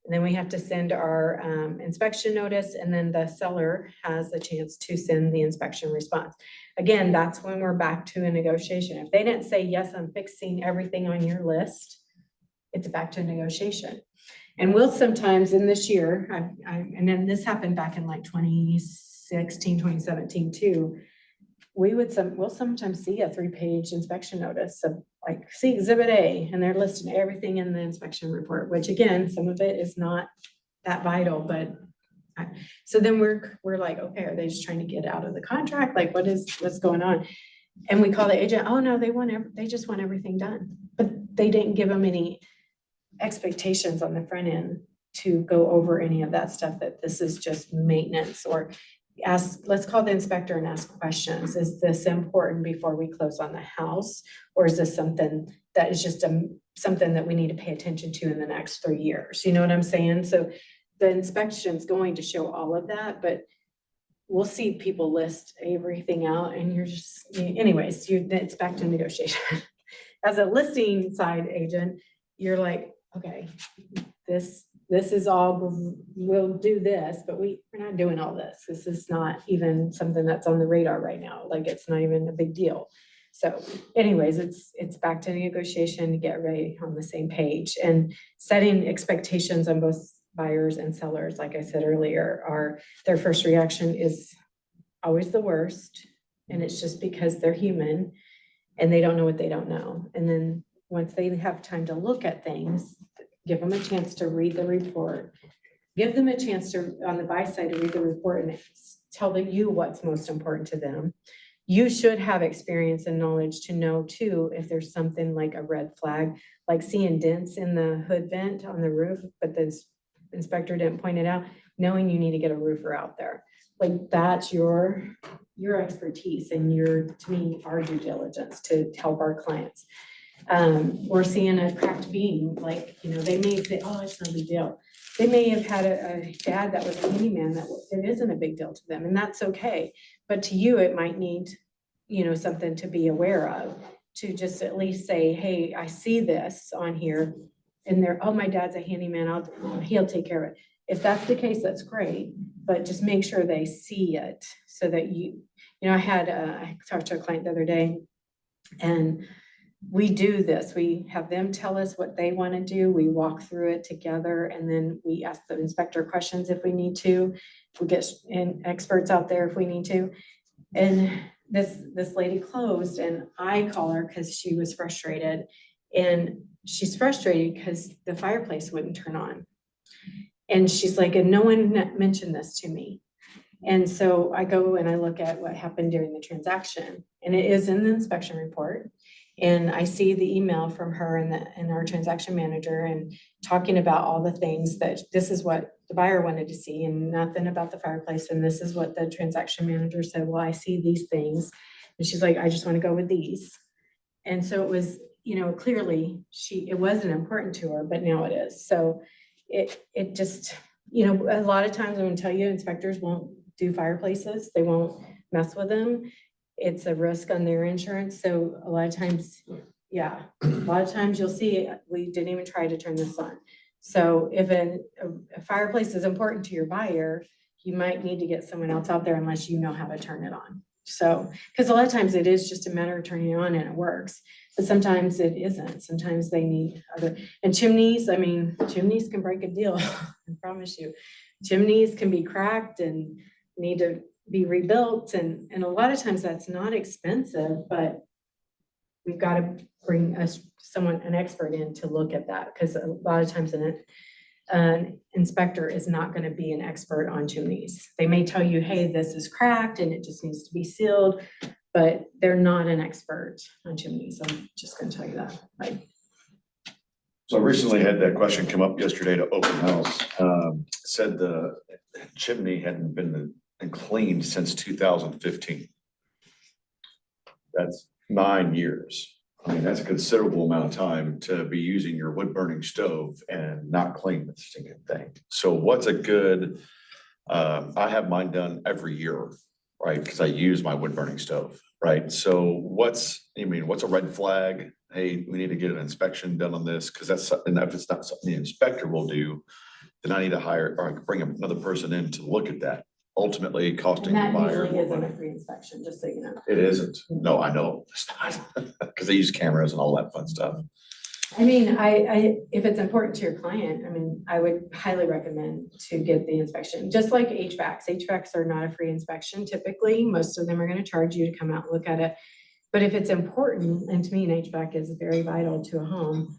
And then we have to send our inspection notice, and then the seller has a chance to send the inspection response. Again, that's when we're back to a negotiation. If they didn't say, yes, I'm fixing everything on your list, it's back to a negotiation. And we'll sometimes, in this year, and then this happened back in like 2016, 2017 too, we'll sometimes see a 3-page inspection notice of like, see exhibit A, and they're listing everything in the inspection report, which again, some of it is not that vital, but so then we're like, okay, are they just trying to get out of the contract? Like, what's going on? And we call the agent, oh no, they just want everything done, but they didn't give them any expectations on the front end to go over any of that stuff, that this is just maintenance, or let's call the inspector and ask questions. Is this important before we close on the house? Or is this something that is just something that we need to pay attention to in the next 3 years? You know what I'm saying? So the inspection's going to show all of that, but we'll see people list everything out, and you're just, anyways, it's back to negotiation. As a listing side agent, you're like, okay, this is all, we'll do this, but we're not doing all this. This is not even something that's on the radar right now. Like, it's not even a big deal. So anyways, it's back to negotiation to get ready on the same page, and setting expectations on both buyers and sellers. Like I said earlier, their first reaction is always the worst. And it's just because they're human and they don't know what they don't know. And then once they have time to look at things, give them a chance to read the report, give them a chance to, on the buy side, to read the report and tell you what's most important to them. You should have experience and knowledge to know too, if there's something like a red flag, like seeing dents in the hood vent on the roof, but the inspector didn't point it out, knowing you need to get a roofer out there. Like, that's your expertise and to me, our due diligence to help our clients. Or seeing a cracked beam, like, they may say, oh, it's no big deal. They may have had a dad that was a handyman it isn't a big deal to them, and that's okay. But to you, it might need, something to be aware of, to just at least say, hey, I see this on here, and oh, my dad's a handyman, he'll take care of it. If that's the case, that's great, but just make sure they see it so that I talked to a client the other day, and we do this. We have them tell us what they want to do. We walk through it together, and then we ask the inspector questions if we need to. We get experts out there if we need to. And this lady closed, and I call her because she was frustrated, and she's frustrated because the fireplace wouldn't turn on. And she's like, and no one mentioned this to me. And so I go and I look at what happened during the transaction, and it is in the inspection report. And I see the email from her and our transaction manager, and talking about all the things that this is what the buyer wanted to see, and nothing about the fireplace. And this is what the transaction manager said, well, I see these things. And she's like, I just want to go with these. And so it was, clearly it wasn't important to her, but now it is. So it just, a lot of times I'm going to tell you, inspectors won't do fireplaces. They won't mess with them. It's a risk on their insurance. So a lot of times you'll see, we didn't even try to turn this on. So if a fireplace is important to your buyer, you might need to get someone else out there unless you know how to turn it on. So, because a lot of times it is just a matter of turning it on and it works, but sometimes it isn't. Sometimes they need and chimneys can break a deal. I promise you. Chimneys can be cracked and need to be rebuilt, and a lot of times that's not expensive, but we've got to bring an expert in to look at that, because a lot of times an inspector is not going to be an expert on chimneys. They may tell you, hey, this is cracked and it just needs to be sealed, but they're not an expert on chimneys. I'm just going to tell you that. So I recently had that question come up yesterday to open house. Said the chimney hadn't been cleaned since 2015. That's 9 years. I mean, that's a considerable amount of time to be using your wood burning stove and not clean the stinking thing. So what's a good, I have mine done every year, right? Because I use my wood burning stove, right? So what's a red flag? Hey, we need to get an inspection done on this, because and if it's not something the inspector will do, then I need to hire or bring another person in to look at that. Ultimately costing the And that buyer usually more isn't money. a free inspection, just so you know. It isn't. No, I know it's not, because they use cameras and all that fun stuff. I mean, if it's important to your client, I mean, I would highly recommend to get the inspection, just like HVACs. HVACs are not a free inspection typically. Most of them are gonna charge you to come out and look at it. But if it's important, and to me, an HVAC is very vital to a home,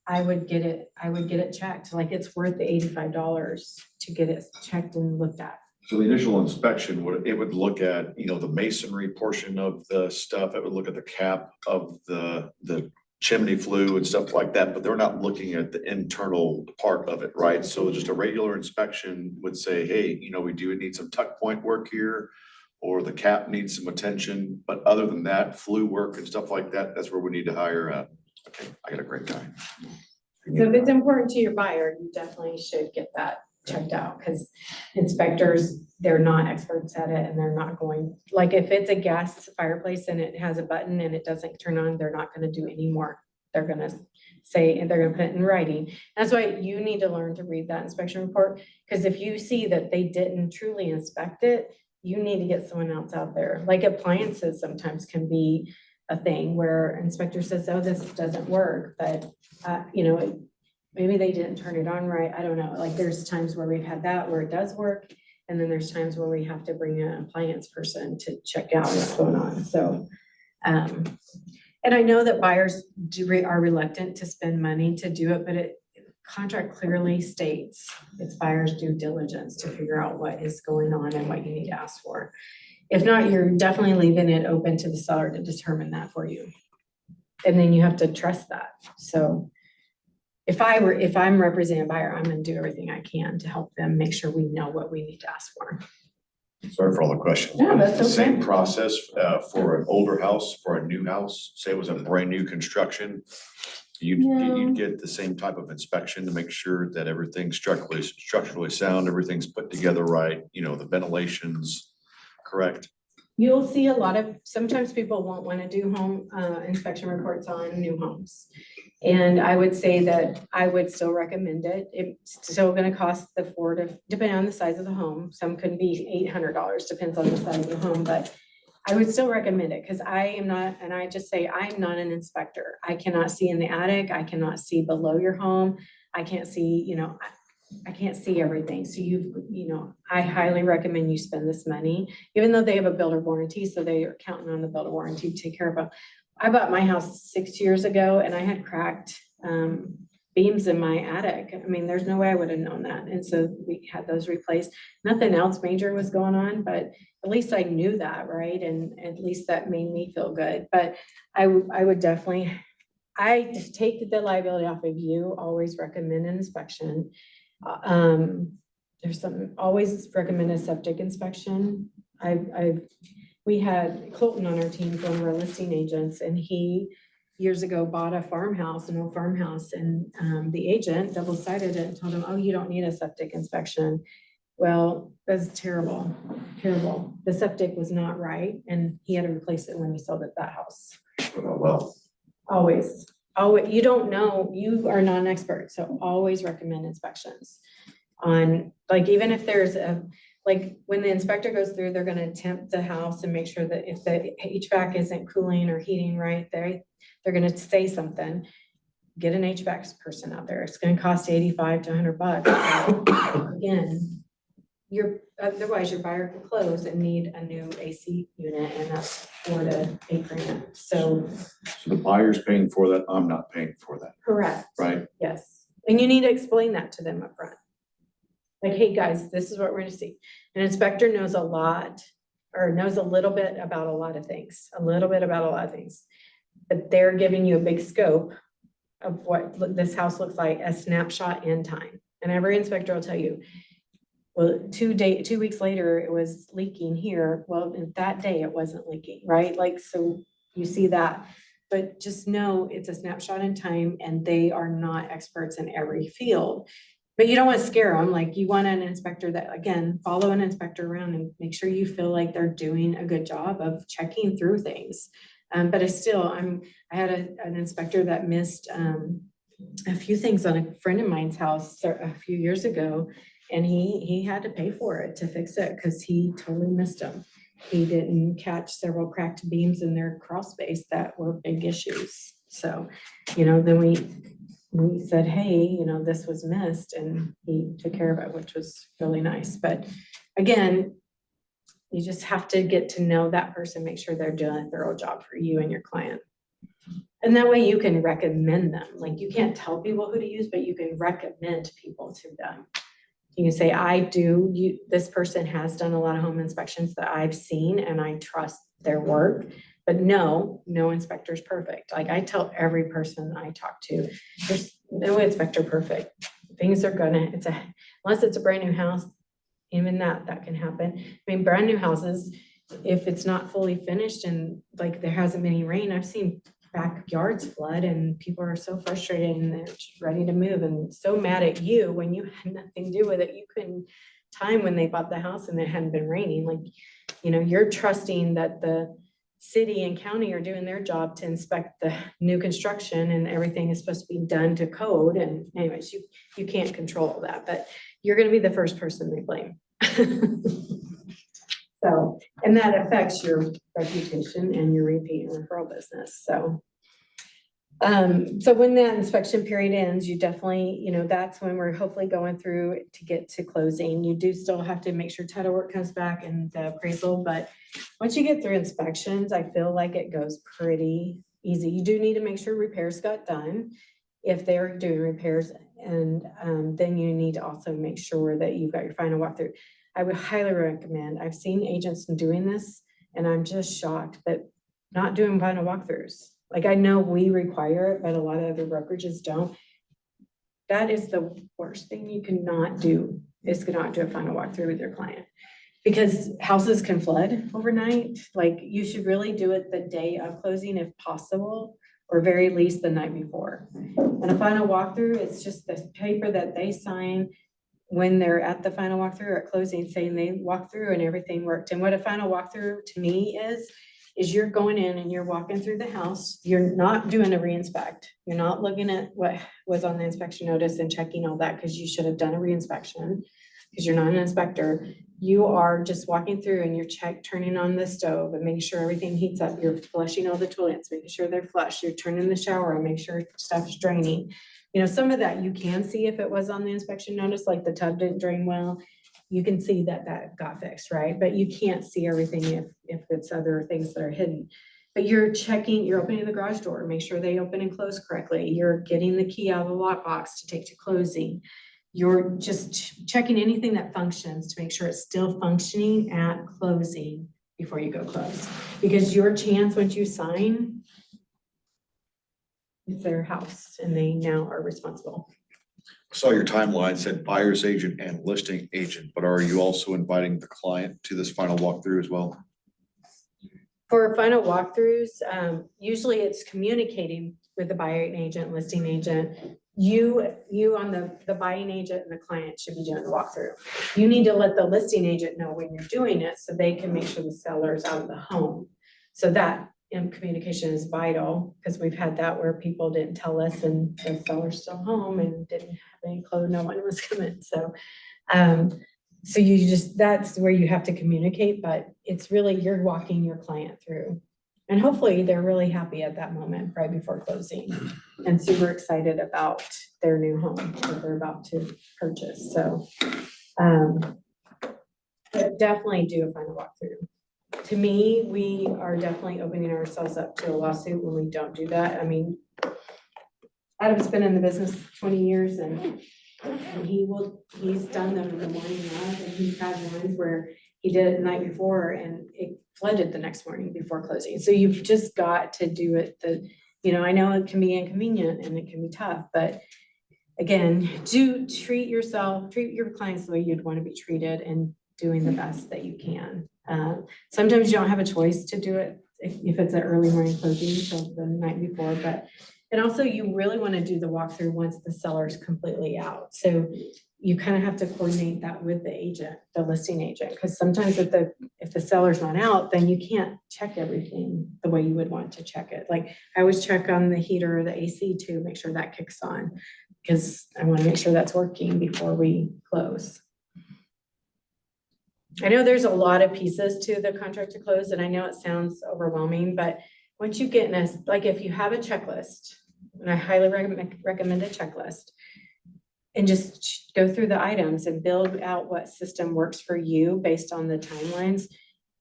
I would get it checked. Like, it's worth the $85 to get it checked and looked at. So the initial inspection would look at, you know, the masonry portion of the stuff. It would look at the cap of the chimney flue and stuff like that, but they're not looking at the internal part of it, right? So just a regular inspection would say, hey, you know, we do need some tuck point work here, or the cap needs some attention, but other than that, flue work and stuff like that, that's where we need to hire okay, I got a great guy. So if it's important to your buyer, you definitely should get that checked out, because inspectors, they're not experts at it, and they're not going, like, if it's a gas fireplace and it has a button and it doesn't turn on, they're not gonna do any more. They're gonna say, and they're gonna put it in writing. That's why you need to learn to read that inspection report, because if you see that they didn't truly inspect it, you need to get someone else out there. Like, appliances sometimes can be a thing where inspector says, oh, this doesn't work, but, you know, maybe they didn't turn it on right. I don't know. Like, there's times where we've had that where it does work. And then there's times where we have to bring an appliance person to check out what's going on. So, and I know that buyers are reluctant to spend money to do it, but contract clearly states it's buyer's due diligence to figure out what is going on and what you need to ask for. If not, you're definitely leaving it open to the seller to determine that for you. And then you have to trust that. So if I'm representing a buyer, I'm gonna do everything I can to help them make sure we know what we need to ask for. Sorry for all the questions. No, that's The same okay. process for an older house, for a new house, say it was a brand new construction. You'd get the same type of inspection to make sure that everything's structurally sound, everything's put together right, you know, the ventilation's correct. You'll see a lot of, sometimes people won't want to do home inspection reports on new homes. And I would say that I would still recommend it. It's still gonna cost depending on the size of the home. Some could be $800, depends on the size of the home, but I would still recommend it, because I am not, and I just say, I'm not an inspector. I cannot see in the attic. I cannot see below your home. I can't see, you know, I can't see everything. So I highly recommend you spend this money, even though they have a builder warranty. So they are counting on the builder warranty to take care of it. I bought my house 6 years ago and I had cracked beams in my attic. I mean, there's no way I would have known that. And so we had those replaced. Nothing else major was going on, but at least I knew that, right? And at least that made me feel good. But I would definitely, I take the liability off of you, always recommend an inspection. Always recommend a septic inspection. We had Colton on our team, one of our listing agents, and he years ago bought a farmhouse, an old farmhouse, and the agent double-sided it and told him, oh, you don't need a septic inspection. Well, that's terrible, terrible. The septic was not right, and he had to replace it when he sold that house. Well, Always, you don't know, you are not an expert, so always recommend inspections on, like, even if there's like when the inspector goes through, they're gonna temp the house and make sure that if the HVAC isn't cooling or heating right, they're gonna say something. Get an HVAC person out there. It's gonna cost $85 to $100. Again, otherwise your buyer could close and need a new AC unit, and that's $4 to $8 grand. So the buyer's paying for that, I'm not paying for that, correct. right? Yes, and you need to explain that to them up front. Like, hey, guys, this is what we're gonna see. An inspector knows a lot, or knows a little bit about a lot of things, but they're giving you a big scope of what this house looks like, a snapshot in time. And every inspector will tell you, well, 2 weeks later, it was leaking here. Well, that day it wasn't leaking, right? Like, so you see that, but just know it's a snapshot in time, and they are not experts in every field. But you don't want to scare them. Like, you want an inspector that, again, follow an inspector around and make sure you feel like they're doing a good job of checking through things. But I had an inspector that missed a few things on a friend of mine's house a few years ago, and he had to pay for it to fix it because he totally missed them. He didn't catch several cracked beams in their crawl space that were big issues. So, then we said, hey, this was missed, and he took care of it, which was really nice. But again, you just have to get to know that person, make sure they're doing a thorough job for you and your client. And that way you can recommend them. Like, you can't tell people who to use, but you can recommend people to them. You can say, this person has done a lot of home inspections that I've seen, and I trust their work. But no inspector's perfect. Like, I tell every person I talk to, there's no inspector perfect. Things are unless it's a brand new house, even that can happen. I mean, brand new houses, if it's not fully finished and like there hasn't been any rain, I've seen backyards flood and people are so frustrated and they're just ready to move and so mad at you when you had nothing to do with it. You couldn't time when they bought the house and it hadn't been raining. Like, you're trusting that the city and county are doing their job to inspect the new construction and everything is supposed to be done to code. And anyways, you can't control that, but you're going to be the first person they blame. So, and that affects your reputation and your repeat and referral business. So when that inspection period ends, you definitely, that's when we're hopefully going through to get to closing. You do still have to make sure title work comes back and the appraisal, but once you get through inspections, I feel like it goes pretty easy. You do need to make sure repairs got done if they're doing repairs, and then you need to also make sure that you've got your final walkthrough. I would highly recommend, I've seen agents doing this and I'm just shocked that not doing final walkthroughs. Like, I know we require it, but a lot of other brokerages don't. That is the worst thing you cannot do, is not do a final walkthrough with your client. Because houses can flood overnight. Like, you should really do it the day of closing if possible, or very least the night before. And a final walkthrough, it's just the paper that they sign when they're at the final walkthrough or at closing, saying they walked through and everything worked. And what a final walkthrough to me is you're going in and you're walking through the house. You're not doing a re-inspect. You're not looking at what was on the inspection notice and checking all that, because you should have done a re-inspection, because you're not an inspector. You are just walking through and you're turning on the stove and making sure everything heats up. You're flushing all the toilets, making sure they're flushed. You're turning the shower and make sure stuff's draining. Some of that you can see if it was on the inspection notice, like the tub didn't drain well. You can see that got fixed, right? But you can't see everything if it's other things that are hidden. But you're opening the garage door, make sure they open and close correctly. You're getting the key out of the lockbox to take to closing. You're just checking anything that functions to make sure it's still functioning at closing before you go close. Because your chance once you sign, it's their house and they now are responsible. Saw your timeline said buyer's agent and listing agent, but are you also inviting the client to this final walkthrough as well? For final walkthroughs, usually it's communicating with the buyer agent, listing agent. You on the buying agent and the client should be doing the walkthrough. You need to let the listing agent know when you're doing it so they can make sure the seller is out of the home. So that communication is vital, because we've had that where people didn't tell us and the seller's still home and didn't have any clothes, no one was coming. So that's where you have to communicate, but it's really, you're walking your client through. And hopefully they're really happy at that moment right before closing and super excited about their new home that they're about to purchase. So but definitely do a final walkthrough. To me, we are definitely opening ourselves up to a lawsuit when we don't do that. I mean, Adam's been in the business 20 years and he's done them in the morning of, and he's had ones where he did it the night before and it flooded the next morning before closing. So you've just got to do it. I know it can be inconvenient and it can be tough, but again, treat your clients the way you'd want to be treated and doing the best that you can. Sometimes you don't have a choice to do it if it's an early morning closing, so the night before, and also you really want to do the walkthrough once the seller's completely out. So you kind of have to coordinate that with the agent, the listing agent, because sometimes if the seller's not out, then you can't check everything the way you would want to check it. Like, I always check on the heater or the AC to make sure that kicks on, because I want to make sure that's working before we close. I know there's a lot of pieces to the contract to close, and I know it sounds overwhelming, but once you get in a, like, if you have a checklist, and I highly recommend a checklist, and just go through the items and build out what system works for you based on the timelines,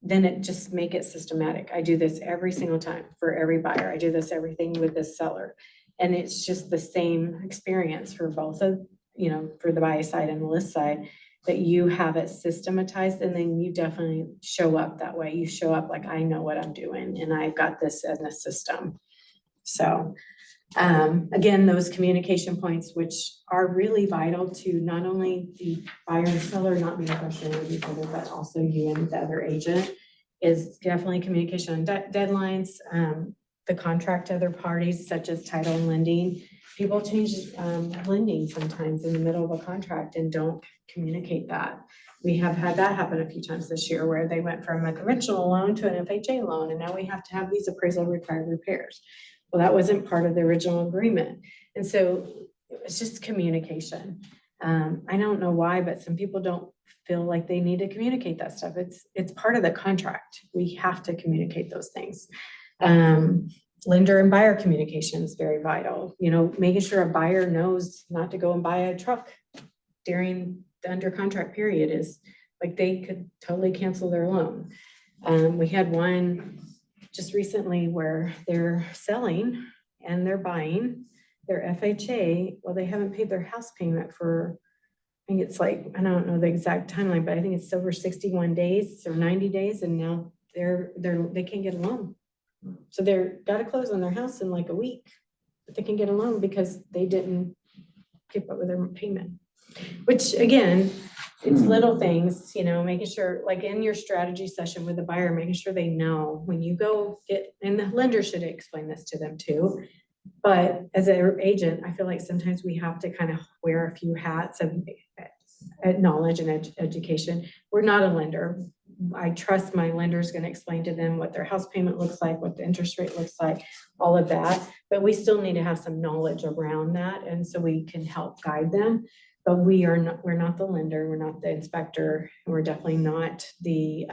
then it just make it systematic. I do this every single time for every buyer. I do this everything with this seller. And it's just the same experience for both of, you know, for the buy side and the list side, that you have it systematized, and then you definitely show up that way. You show up like, I know what I'm doing and I've got this in a system. So again, those communication points, which are really vital to not only the buyer and seller not being frustrated with each other, but also you and the other agent, is definitely communication on deadlines, the contract to other parties such as title and lending. People change lending sometimes in the middle of a contract and don't communicate that. We have had that happen a few times this year where they went from a conventional loan to an FHA loan, and now we have to have these appraisal required repairs. Well, that wasn't part of the original agreement. And so it's just communication. I don't know why, but some people don't feel like they need to communicate that stuff. It's part of the contract. We have to communicate those things. Lender and buyer communication is very vital. You know, making sure a buyer knows not to go and buy a truck during the under contract period is like, they could totally cancel their loan. We had one just recently where they're selling and they're buying their FHA. Well, they haven't paid their house payment for, I think it's like, I don't know the exact timeline, but I think it's over 61 days or 90 days. And now they can't get a loan. So they're got to close on their house in like a week, but they can get a loan because they didn't keep up with their payment. Which again, it's little things, you know, making sure, like in your strategy session with the buyer, making sure they know when you go get, and the lender should explain this to them too. But as an agent, I feel like sometimes we have to kind of wear a few hats of knowledge and education. We're not a lender. I trust my lender is going to explain to them what their house payment looks like, what the interest rate looks like, all of that. But we still need to have some knowledge around that. And so we can help guide them. But we're not the lender, we're not the inspector, and we're definitely not the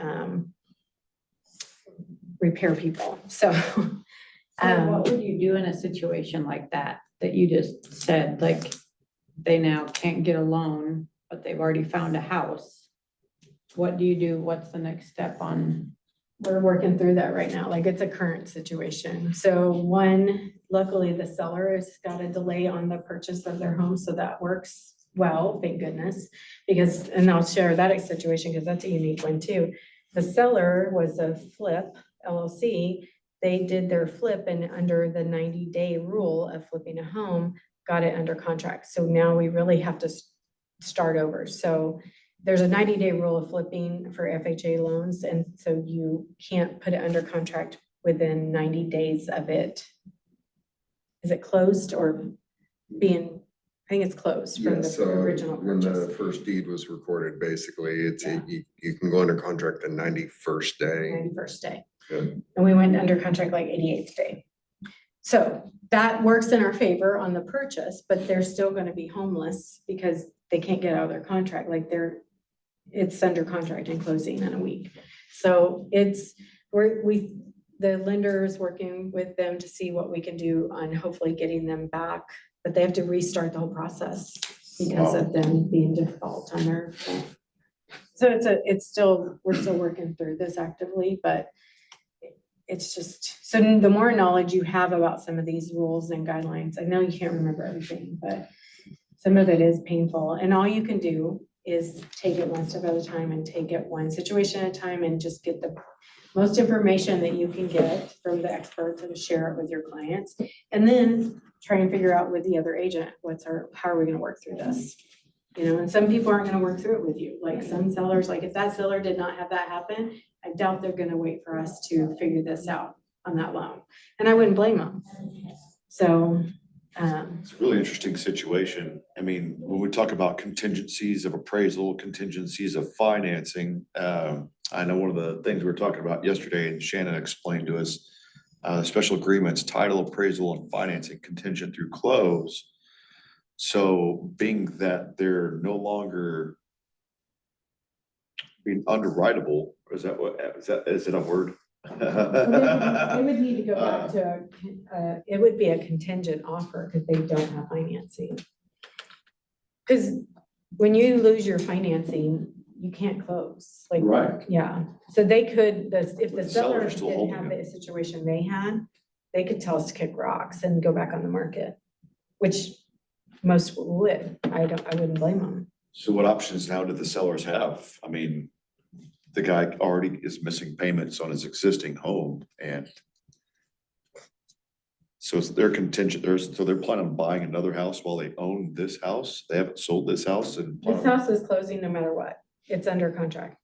repair people. So what would you do in a situation like that you just said, like they now can't get a loan, but they've already found a house? What do you do? What's the next step on? we're working through that right now. Like, it's a current situation. So luckily the seller has got a delay on the purchase of their home. So that works well, thank goodness, because, and I'll share that situation because that's a unique one too. The seller was a flip LLC. They did their flip, and under the 90-day rule of flipping a home, got it under contract. So now we really have to start over. So there's a 90-day rule of flipping for FHA loans. And so you can't put it under contract within 90 days of it. Is it closed or being, I think it's closed from the original When purchase. the first deed was recorded, basically, it's, Yeah. you can go under contract the 91st day. 91st day. Good. And we went under contract like 88th day. So that works in our favor on the purchase, but they're still going to be homeless because they can't get out of their contract. Like it's under contract and closing in a week. So the lender is working with them to see what we can do on hopefully getting them back, but they have to restart the whole process because of them being default on their. So we're still working through this actively, but it's just, so the more knowledge you have about some of these rules and guidelines, I know you can't remember everything, but some of it is painful. And all you can do is take it one step at a time and take it one situation at a time and just get the most information that you can get from the experts and share it with your clients. And then try and figure out with the other agent, how are we going to work through this? You know, and some people aren't going to work through it with you. Like some sellers, like if that seller did not have that happen, I doubt they're going to wait for us to figure this out on that loan. And I wouldn't blame them. So, It's a really interesting situation. I mean, when we talk about contingencies of appraisal, contingencies of financing, I know one of the things we were talking about yesterday, and Shannon explained to us, special agreements, title appraisal and financing contingent through close. So being that they're no longer being underwritable, is it a word? They would need to go back to, it would be a contingent offer because they don't have financing. Because when you lose your financing, you can't close, like. Right. Yeah, so they could, if the The seller seller is still didn't holding have it. the situation they had, they could tell us to kick rocks and go back on the market, which most would. I wouldn't blame them. So what options now do the sellers have? I mean, the guy already is missing payments on his existing home and so it's their contingent, so they're planning on buying another house while they own this house? They haven't sold this house and. This house is closing no matter what. It's under contract.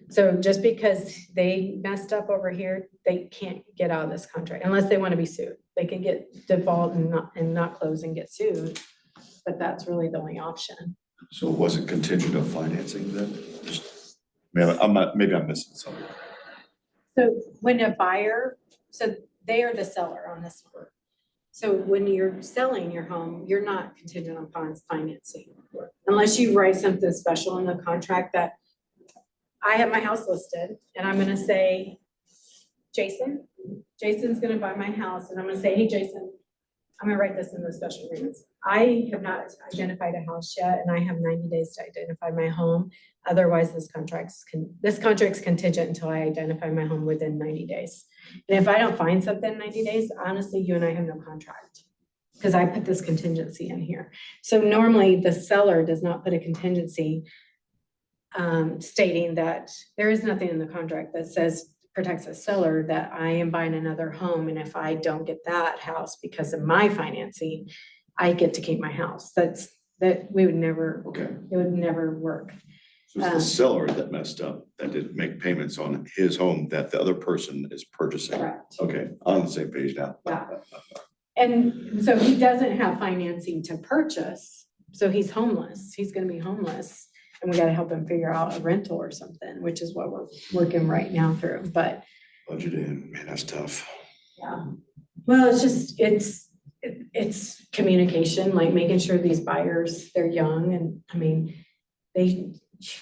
So just because they messed up over here, they can't get out of this contract unless they want to be sued. They can get default and not close and get sued. But that's really the only option. So it wasn't contingent of financing then? Just, maybe I'm missing something. So when a buyer, so they are the seller on this one. So when you're selling your home, you're not contingent upon financing. Unless you write something special in the contract that I have my house listed and I'm gonna say, Jason's gonna buy my house and I'm gonna say, hey, Jason, I'm gonna write this in the special agreements. I have not identified a house yet and I have 90 days to identify my home. Otherwise, this contract's contingent until I identify my home within 90 days. And if I don't find something in 90 days, honestly, you and I have no contract. Because I put this contingency in here. So normally the seller does not put a contingency stating that there is nothing in the contract that says protects a seller that I am buying another home. And if I don't get that house because of my financing, I get to keep my house. That we would never, Okay, it would never work. So it's the seller that messed up, that didn't make payments on his home that the other person is purchasing. Correct. Okay, on the same page now. Yeah. And so he doesn't have financing to purchase, so he's homeless, he's gonna be homeless. And we gotta help him figure out a rental or something, which is what we're working right now through, but Budget in, man, that's tough. yeah. Well, it's just, it's communication, like making sure these buyers, they're young and, I mean,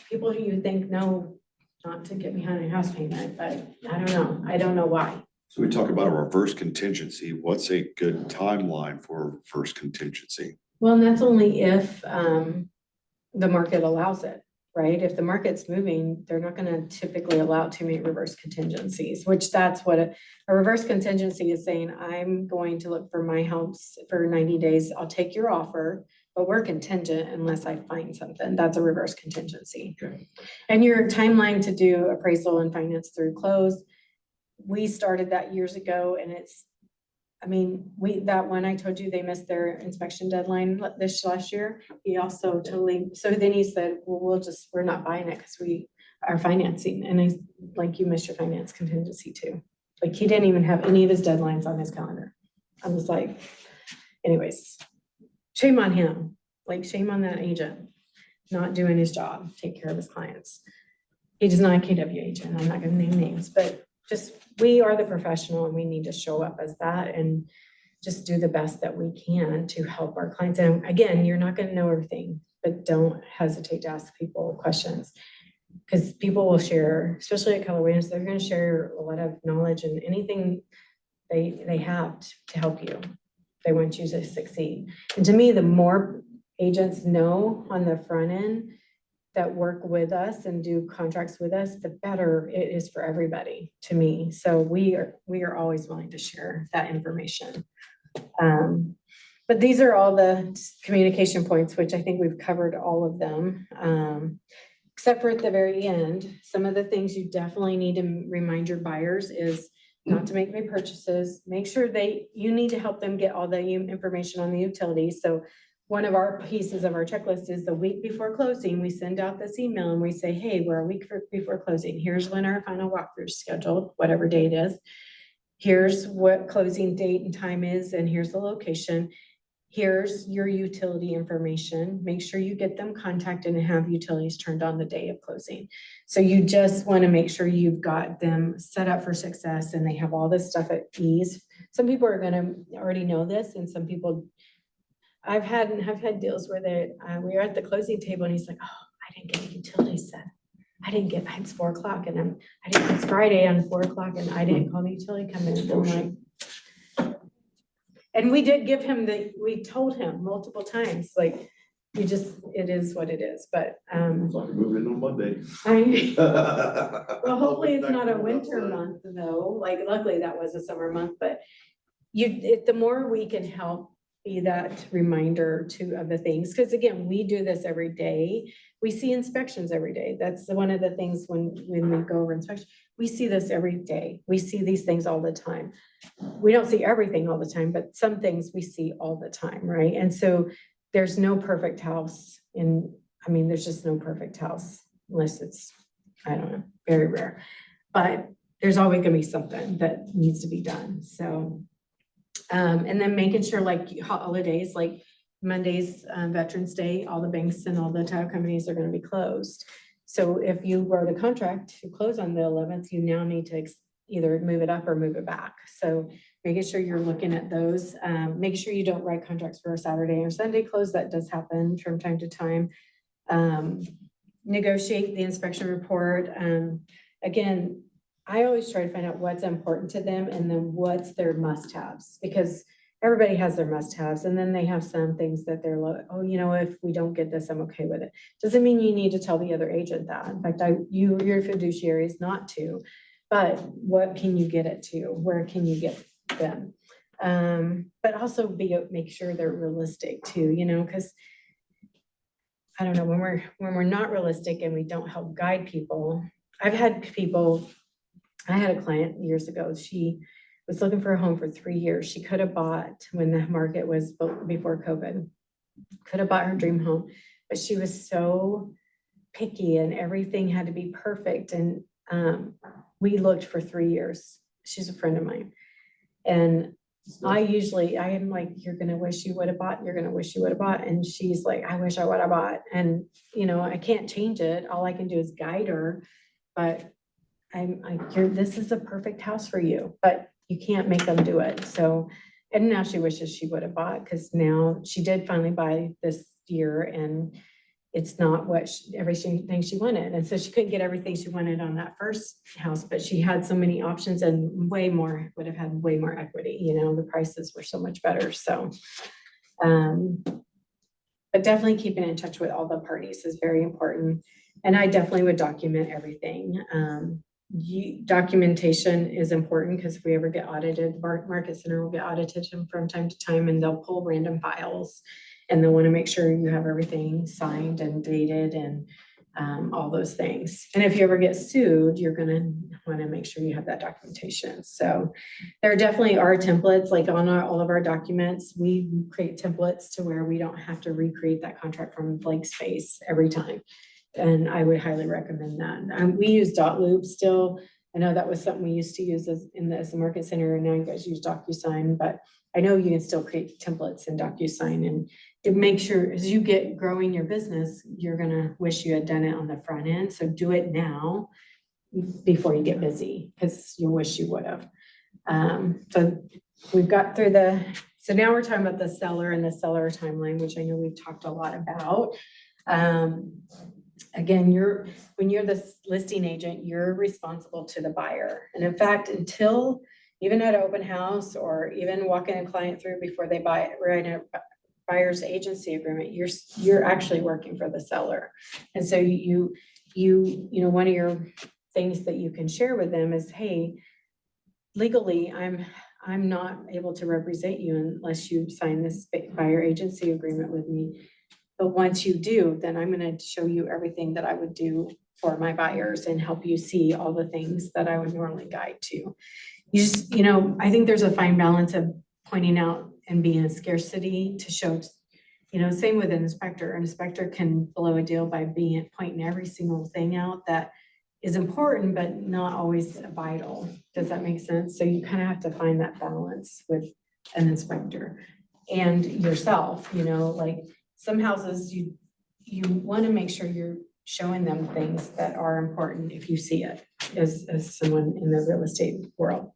people who you think know not to get behind a house payment, but I don't know why. So we talk about a reverse contingency. What's a good timeline for reverse contingency? Well, and that's only if the market allows it, right? If the market's moving, they're not gonna typically allow too many reverse contingencies, which that's what a reverse contingency is saying, I'm going to look for my house for 90 days. I'll take your offer, but we're contingent unless I find something. That's a reverse contingency. Okay. And your timeline to do appraisal and finance through close, we started that years ago and that one I told you they missed their inspection deadline this last year. He also so then he said, well, we're not buying it because we are financing. And I like, you missed your finance contingency too. Like he didn't even have any of his deadlines on his calendar. I was like, anyways, shame on him. Like shame on that agent, not doing his job, take care of his clients. He is not a KW agent. I'm not gonna name names, but just, we are the professional and we need to show up as that and just do the best that we can to help our clients. And again, you're not gonna know everything, but don't hesitate to ask people questions. Because people will share, especially at Keller Williams, they're gonna share a lot of knowledge and anything they have to help you. They want you to succeed. And to me, the more agents know on the front end that work with us and do contracts with us, the better it is for everybody, to me. So we are always willing to share that information. But these are all the communication points, which I think we've covered all of them. Except for at the very end, some of the things you definitely need to remind your buyers is not to make big purchases. Make sure you need to help them get all the information on the utilities. So one of our pieces of our checklist is the week before closing, we send out this email and we say, hey, we're a week before closing. Here's when our final walkthrough is scheduled, whatever date is. Here's what closing date and time is, and here's the location. Here's your utility information. Make sure you get them contacted and have utilities turned on the day of closing. So you just want to make sure you've got them set up for success and they have all this stuff at ease. Some people are going to already know this, and some people, I've had deals where we were at the closing table and he's like, oh, I didn't get a utility set. it's 4 o'clock and it's Friday on 4 o'clock and I didn't call the utility company. And I'm like, and we did give him we told him multiple times, like, it is what it is, but, Move in on Monday. well, hopefully it's not a winter month though, like luckily that was a summer month, but the more we can help be that reminder of the things, because again, we do this every day. We see inspections every day. That's one of the things when we go over inspection, we see this every day. We see these things all the time. We don't see everything all the time, but some things we see all the time, right? And so there's no perfect house there's just no perfect house unless it's, I don't know, very rare. But there's always gonna be something that needs to be done, so. And then making sure like holidays, like Monday's Veterans Day, all the banks and all the title companies are gonna be closed. So if you wrote a contract to close on the 11th, you now need to either move it up or move it back. So making sure you're looking at those, making sure you don't write contracts for a Saturday or Sunday close. That does happen from time to time. Negotiate the inspection report. Again, I always try to find out what's important to them and then what's their must-haves, because everybody has their must-haves and then they have some things that they're like, oh, if we don't get this, I'm okay with it. Doesn't mean you need to tell the other agent that. In fact, your fiduciary is not to, but what can you get it to? Where can you get them? But also make sure they're realistic too, because I don't know, when we're not realistic and we don't help guide people. I had a client years ago, she was looking for a home for 3 years. She could have bought, when the market was before COVID, could have bought her dream home, but she was so picky and everything had to be perfect. And we looked for 3 years. She's a friend of mine. And I am like, you're gonna wish you would have bought, you're gonna wish you would have bought. And she's like, I wish I would have bought. And I can't change it. All I can do is guide her, but this is a perfect house for you, but you can't make them do it. So, and now she wishes she would have bought, because now she did finally buy this year and it's not everything she wanted. And so she couldn't get everything she wanted on that first house, but she had so many options and would have had way more equity. The prices were so much better. So, but definitely keeping in touch with all the parties is very important. And I definitely would document everything. Documentation is important, because if we ever get audited, Market Center will get audited from time to time, and they'll pull random files and they'll want to make sure you have everything signed and dated and all those things. And if you ever get sued, you're going to want to make sure you have that documentation. So there definitely are templates, like on all of our documents, we create templates to where we don't have to recreate that contract from blank space every time. And I would highly recommend that. We use .loop still. I know that was something we used to use as the Market Center, and now you guys use DocuSign, but I know you can still create templates in DocuSign, and to make sure as you get growing your business, you're gonna wish you had done it on the front end. So do it now before you get busy, because you wish you would have. So we've got through so now we're talking about the seller and the seller timeline, which I know we've talked a lot about. Again, when you're the listing agent, you're responsible to the buyer. And in fact, until even at an open house or even walking a client through before they write a buyer's agency agreement, you're actually working for the seller. And so one of your things that you can share with them is, hey, legally, I'm not able to represent you unless you sign this buyer agency agreement with me. But once you do, then I'm going to show you everything that I would do for my buyers and help you see all the things that I would normally guide to. I think there's a fine balance of pointing out and being a scarcity to show, same with an inspector. An inspector can blow a deal by pointing every single thing out that is important, but not always vital. Does that make sense? So you kind of have to find that balance with an inspector and yourself, like some houses you want to make sure you're showing them things that are important if you see it as someone in the real estate world.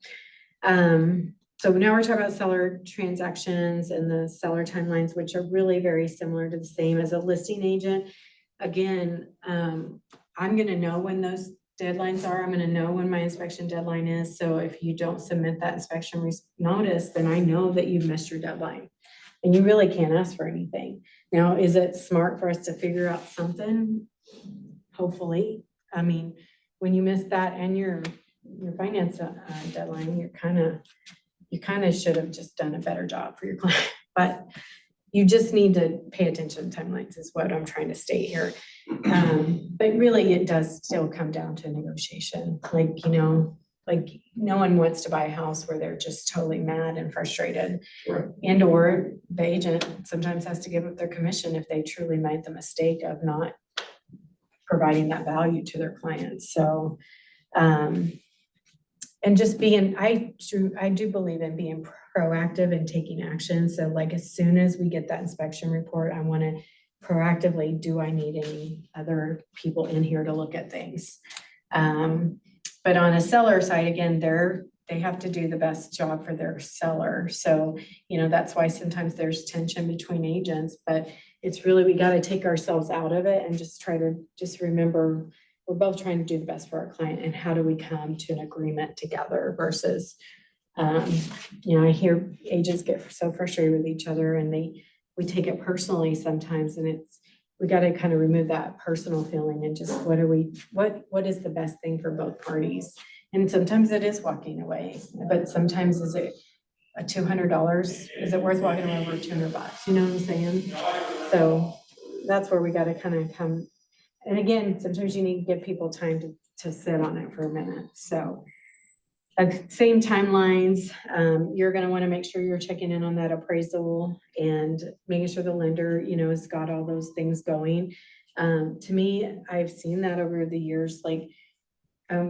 So now we're talking about seller transactions and the seller timelines, which are really very similar to the same as a listing agent. Again, I'm gonna know when those deadlines are. I'm gonna know when my inspection deadline is. So if you don't submit that inspection notice, then I know that you've missed your deadline. And you really can't ask for anything. Now, is it smart for us to figure out something? Hopefully. I mean, when you miss that and your finance deadline, you kind of should have just done a better job for your client. But you just need to pay attention to timelines is what I'm trying to state here. But really, it does still come down to negotiation. Like, you know, like no one wants to buy a house where they're just totally mad and frustrated. Right. And or the agent sometimes has to give up their commission if they truly made the mistake of not providing that value to their clients. So, and just being, I do believe in being proactive and taking action. So like, as soon as we get that inspection report, I want to proactively, do I need any other people in here to look at things? But on a seller side, again, they have to do the best job for their seller. So, you know, that's why sometimes there's tension between agents, but it's really, we got to take ourselves out of it and just try to just remember we're both trying to do the best for our client, and how do we come to an agreement together versus, you know, I hear agents get so frustrated with each other and we take it personally sometimes, and we got to kind of remove that personal feeling and just what is the best thing for both parties? And sometimes it is walking away, but sometimes is it a $200? Is it worth walking away over $200? You know what I'm saying? So that's where we got to kind of come. And again, sometimes you need to give people time to sit on it for a minute. So same timelines, you're going to want to make sure you're checking in on that appraisal and making sure the lender, you know, has got all those things going. To me, I've seen that over the years. Like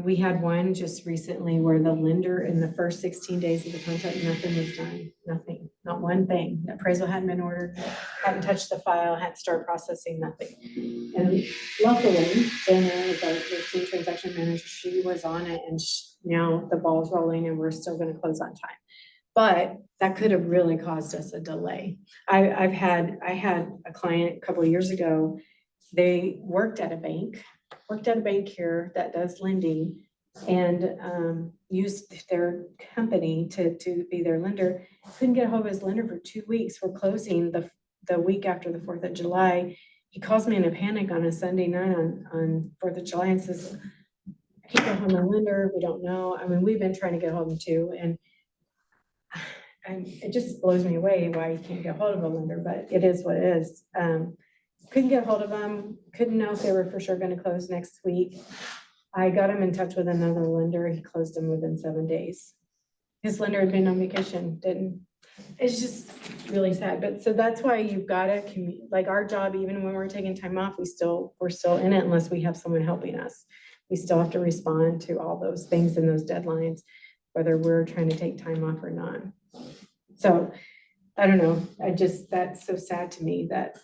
we had one just recently where the lender in the first 16 days of the contract, nothing was done, nothing, not one thing. The appraisal hadn't been ordered, hadn't touched the file, hadn't started processing, nothing. And luckily, Jenna is our listing transaction manager. She was on it, and now the ball's rolling and we're still going to close on time. But that could have really caused us a delay. I had a client a couple of years ago. They worked at a bank here that does lending, and used their company to be their lender. Couldn't get a hold of his lender for 2 weeks. We're closing the week after the 4th of July. He calls me in a panic on a Sunday night on 4th of July and says, I can't get hold of my lender. We don't know. I mean, we've been trying to get hold of him too. And it just blows me away why you can't get hold of a lender, but it is what it is. Couldn't get hold of them, couldn't know if they were for sure going to close next week. I got him in touch with another lender. He closed them within 7 days. His lender had been on vacation, it's just really sad. But so that's why you've got to, like our job, even when we're taking time off, we're still in it unless we have someone helping us. We still have to respond to all those things and those deadlines, whether we're trying to take time off or not. So I don't know. That's so sad to me that,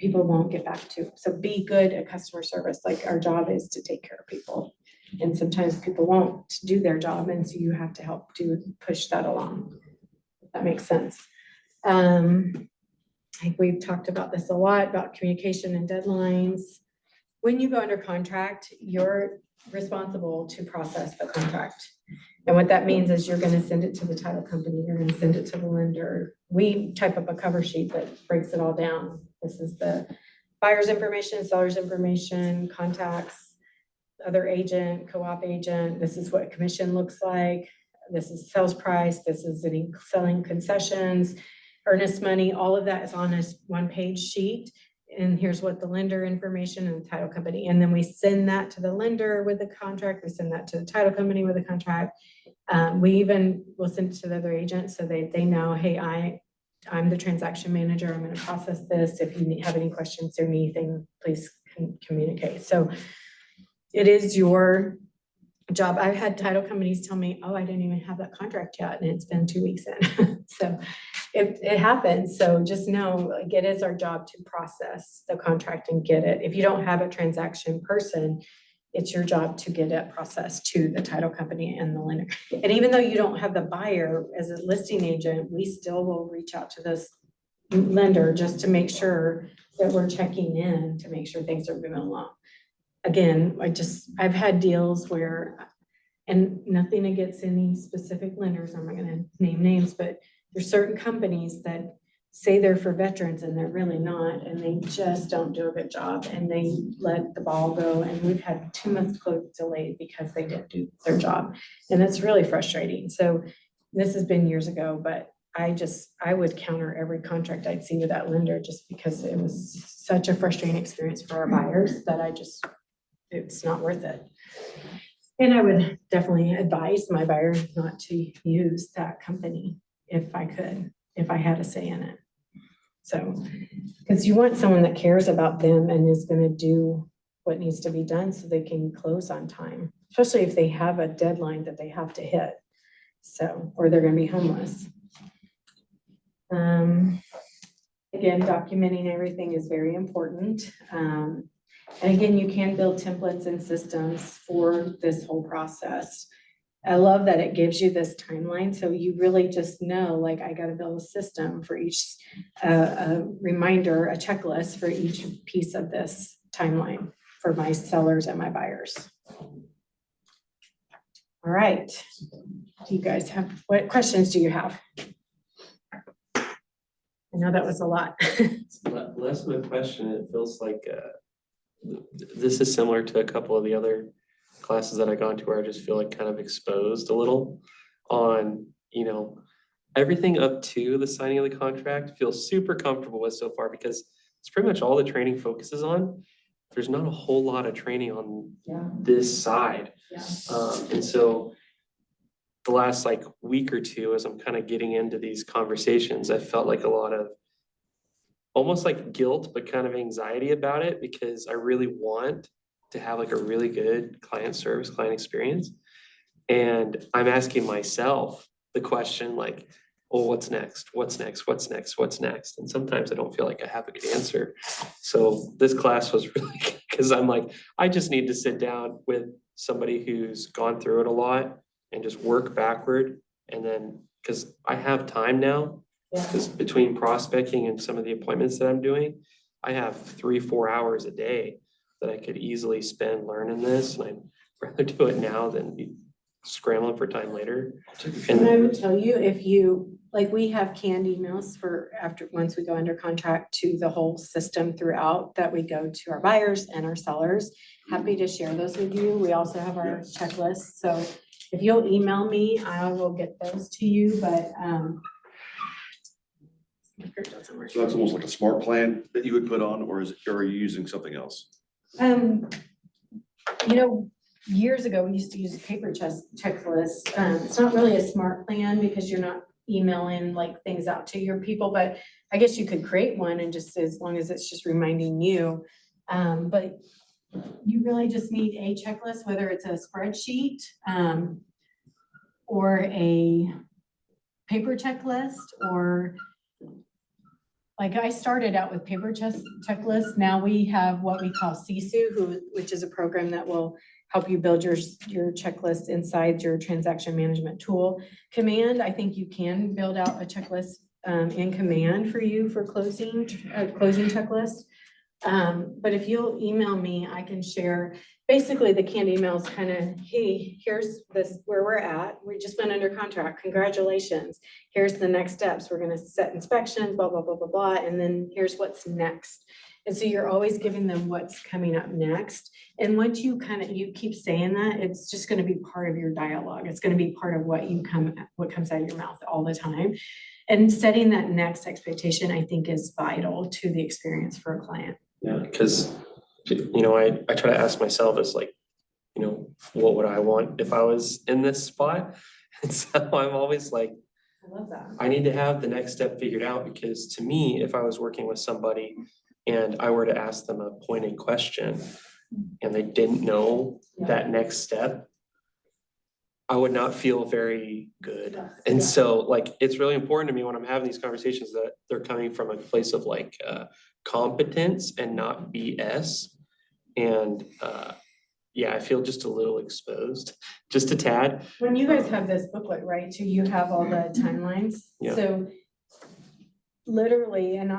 people won't get back to. So be good at customer service. Like our job is to take care of people. And sometimes people won't do their job. And so you have to help to push that along. If that makes sense. I think we've talked about this a lot, about communication and deadlines. When you go under contract, you're responsible to process the contract. And what that means is you're going to send it to the title company. You're going to send it to the lender. We type up a cover sheet that breaks it all down. This is the buyer's information, seller's information, contacts, other agent, co-op agent. This is what commission looks like. This is sales price. This is any selling concessions, earnest money. All of that is on this one-page sheet. And here's what the lender information and the title company. And then we send that to the lender with the contract. We send that to the title company with the contract. We even will send it to the other agent so they know, hey, I'm the transaction manager. I'm going to process this. If you have any questions or anything, please communicate. So it is your job. I've had title companies tell me, oh, I didn't even have that contract yet. And it's been 2 weeks in. So it happens. So just know, like, it is our job to process the contract and get it. If you don't have a transaction person, it's your job to get it processed to the title company and the lender. And even though you don't have the buyer as a listing agent, we still will reach out to this lender just to make sure that we're checking in to make sure things are moving along. Again, I've had deals where, and nothing against any specific lenders, I'm not gonna name names, but there's certain companies that say they're for veterans and they're really not, and they just don't do a good job, and they let the ball go, and we've had 2 months close delayed because they didn't do their job, and it's really frustrating. So this has been years ago, but I would counter every contract I'd see with that lender just because it was such a frustrating experience for our buyers that it's not worth it. And I would definitely advise my buyer not to use that company if I could, if I had a say in it. So, because you want someone that cares about them and is gonna do what needs to be done so they can close on time, especially if they have a deadline that they have to hit. So, or they're gonna be homeless. Again, documenting everything is very important. And again, you can build templates and systems for this whole process. I love that it gives you this timeline, so you really just know, like, I gotta build a system for each, a reminder, a checklist for each piece of this timeline for my sellers and my buyers. All right, do you guys what questions do you have? I know that was a lot. Less of a question, it feels like, this is similar to a couple of the other classes that I gone to where I just feel like kind of exposed a little on, everything up to the signing of the contract, feel super comfortable with so far because it's pretty much all the training focuses on. There's not a whole lot of training on this side. And so the last week or two, as I'm kind of getting into these conversations, I felt like a lot of almost like guilt, but kind of anxiety about it because I really want to have a really good client service, client experience. And I'm asking myself the question what's next? What's next? What's next? What's next? And sometimes I don't feel like I have a good answer. So this class was really good because I'm I just need to sit down with somebody who's gone through it a lot and just work backward. And then, because I have time now, because between prospecting and some of the appointments that I'm doing, I have 3-4 hours a day that I could easily spend learning this. And I'd rather do it now than be scrambling for time later. And I would tell you, if you, we have canned emails for once we go under contract to the whole system throughout that we go to our buyers and our sellers. Happy to share those with you. We also have our checklist. So if you'll email me, I will get those to you, but, So that's almost like a smart plan that you would put on, or are you using something else? Years ago, we used to use paper checklist. It's not really a smart plan because you're not emailing things out to your people, but I guess you could create one and just, as long as it's just reminding you. But you really just need a checklist, whether it's a spreadsheet, or a paper checklist, or I started out with paper checklists. Now we have what we call Sisu, which is a program that will help you build your checklist inside your transaction management tool. Command, I think you can build out a checklist in Command for you for closing checklist. But if you'll email me, I can share. Basically, the canned email is kind of, hey, here's where we're at. We just went under contract. Congratulations. Here's the next steps. We're going to set inspections, blah, blah, blah, blah, blah. And then here's what's next. And so you're always giving them what's coming up next. And once you keep saying that, it's just going to be part of your dialogue. It's going to be part of what comes out of your mouth all the time. And setting that next expectation, I think, is vital to the experience for a client. Yeah, because I try to ask myself is what would I want if I was in this spot? And so I'm always I love that. I need to have the next step figured out, because to me, if I was working with somebody and I were to ask them a pointed question and they didn't know that next step, I would not feel very good. And so it's really important to me when I'm having these conversations that they're coming from a place of competence and not BS. And I feel just a little exposed, just a tad. When you guys have this booklet, right, so you have all the timelines. Yeah. So literally, and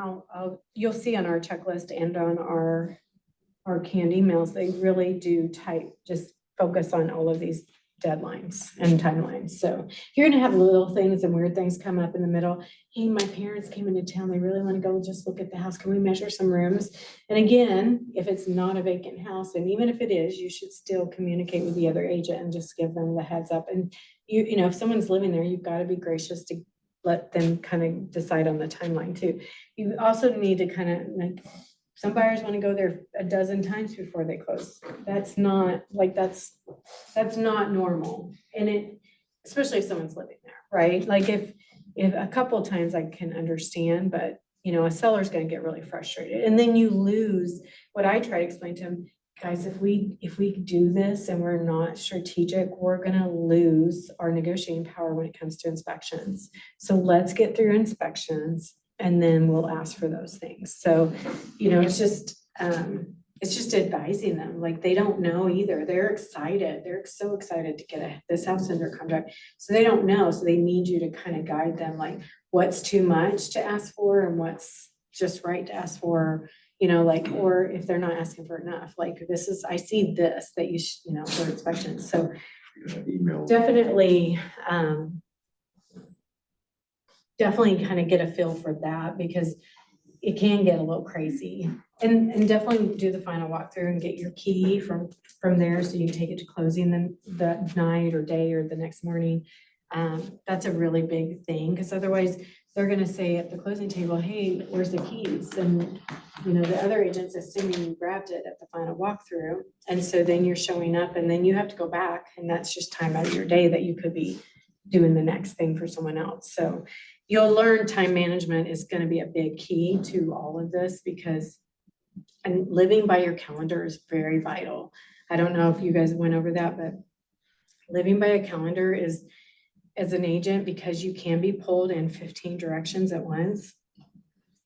you'll see on our checklist and on our canned emails, they really do just focus on all of these deadlines and timelines. So you're gonna have little things and weird things come up in the middle. Hey, my parents came into town. They really want to go just look at the house. Can we measure some rooms? And again, if it's not a vacant house, and even if it is, you should still communicate with the other agent and just give them the heads up. And you know, if someone's living there, you've got to be gracious to let them kind of decide on the timeline too. You also need to kind of like, some buyers want to go there a dozen times before they close. That's not not normal. And especially if someone's living there, right? Like if a couple of times I can understand, but you know, a seller's going to get really frustrated. And then you lose what I try to explain to them, guys, if we do this and we're not strategic, we're going to lose our negotiating power when it comes to inspections. So let's get through inspections and then we'll ask for those things. So, you know, it's just advising them, like they don't know either. They're excited. They're so excited to get this house under contract. So they don't know. So they need you to kind of guide them, like what's too much to ask for and what's just right to ask for, you know, like, or if they're not asking for enough, like I see this that you should, you know, for inspections. So Email. definitely kind of get a feel for that because it can get a little crazy. And definitely do the final walkthrough and get your key from there so you can take it to closing then that night or day or the next morning. That's a really big thing because otherwise they're gonna say at the closing table, hey, where's the keys? And you know, the other agent's assuming you grabbed it at the final walkthrough. And so then you're showing up and then you have to go back and that's just time out of your day that you could be doing the next thing for someone else. So you'll learn time management is going to be a big key to all of this because and living by your calendar is very vital. I don't know if you guys went over that, but living by a calendar is, as an agent, because you can be pulled in 15 directions at once.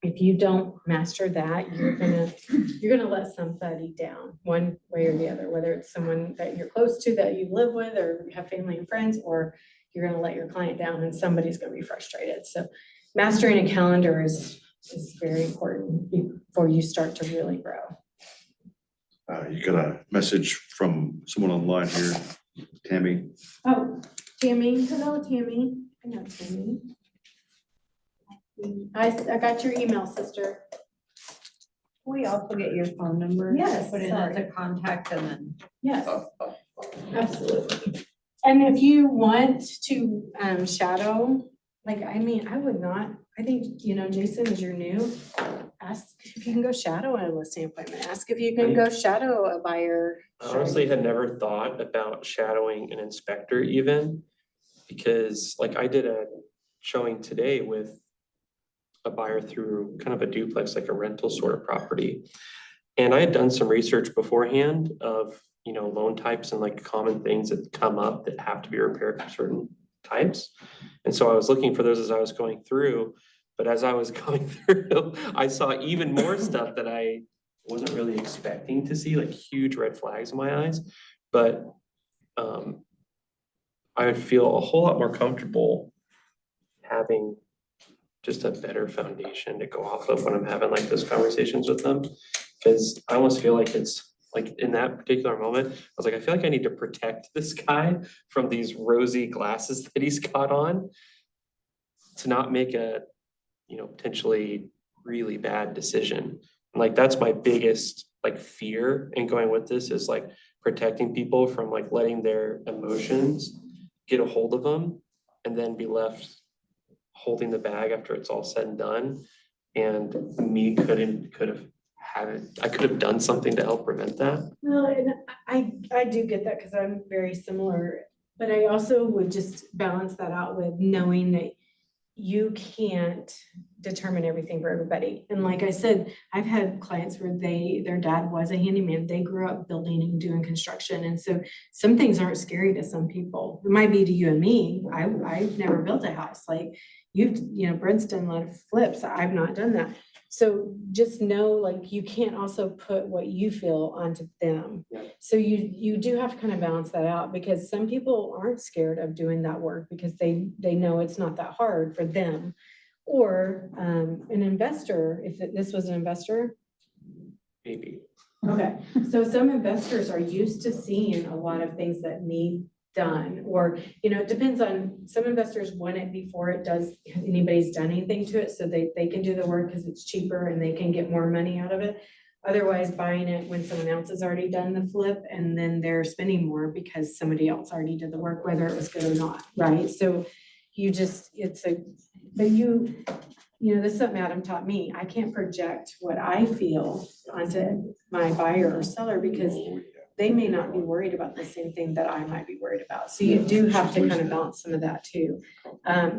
If you don't master that, you're gonna let somebody down one way or the other, whether it's someone that you're close to that you live with or have family and friends, or you're gonna let your client down and somebody's gonna be frustrated. So mastering a calendar is very important before you start to really grow. You got a message from someone online here, Tammy. Oh, Tammy, hello, Tammy. I know Tammy. I got your email, sister. We also get your phone number. Yes, Put it sorry. as a contact and then. Yes, absolutely. And if you want to shadow, like, I mean, I would not, I think, you know, Jason, as you're new, ask if you can go shadow a listing appointment. Ask if you can go shadow a buyer. I honestly had never thought about shadowing an inspector even, because like I did a showing today with a buyer through kind of a duplex, like a rental sort of property. And I had done some research beforehand of, you know, loan types and like common things that come up that have to be repaired for certain types. And so I was looking for those as I was going through, but as I was going through, I saw even more stuff that I wasn't really expecting to see, like huge red flags in my eyes. But I would feel a whole lot more comfortable having just a better foundation to go off of when I'm having like those conversations with them. Cause I almost feel like it's like in that particular moment, I was like, I feel like I need to protect this guy from these rosy glasses that he's got on to not make a, you know, potentially really bad decision. And like, that's my biggest like fear in going with this is like protecting people from like letting their emotions get a hold of them and then be left holding the bag after it's all said and done. And me I could have done something to help prevent that. Well, and I do get that because I'm very similar, but I also would just balance that out with knowing that you can't determine everything for everybody. And like I said, I've had clients where their dad was a handyman. They grew up building and doing construction. And so some things aren't scary to some people. It might be to you and me. I've never built a house. Like Brent's done a lot of flips. I've not done that. So just know, like, you can't also put what you feel onto them. Yeah. So you do have to kind of balance that out because some people aren't scared of doing that work because they know it's not that hard for them. Or an investor, if this was an investor. Maybe. Okay, so some investors are used to seeing a lot of things that need done, or, it depends on, some investors want it before anybody's done anything to it, so they can do the work because it's cheaper and they can get more money out of it. Otherwise, buying it when someone else has already done the flip and then they're spending more because somebody else already did the work, whether it was good or not, right? So this is something Adam taught me. I can't project what I feel onto my buyer or seller because they may not be worried about the same thing that I might be worried about. So you do have to kind of balance some of that too.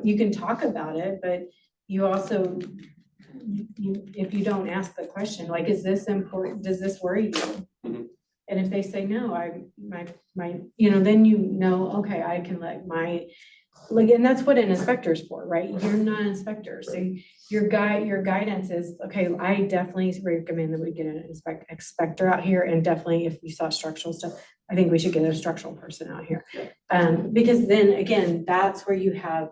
You can talk about it, but you also, if you don't ask the question, like, is this important? Does this worry you? Mhm. And if they say no, then okay, I can let and that's what an inspector's for, right? You're not an inspector, so your guidance is, okay, I definitely recommend that we get an inspector out here, and definitely if you saw structural stuff, I think we should get a structural person out here. Because then again, that's where you have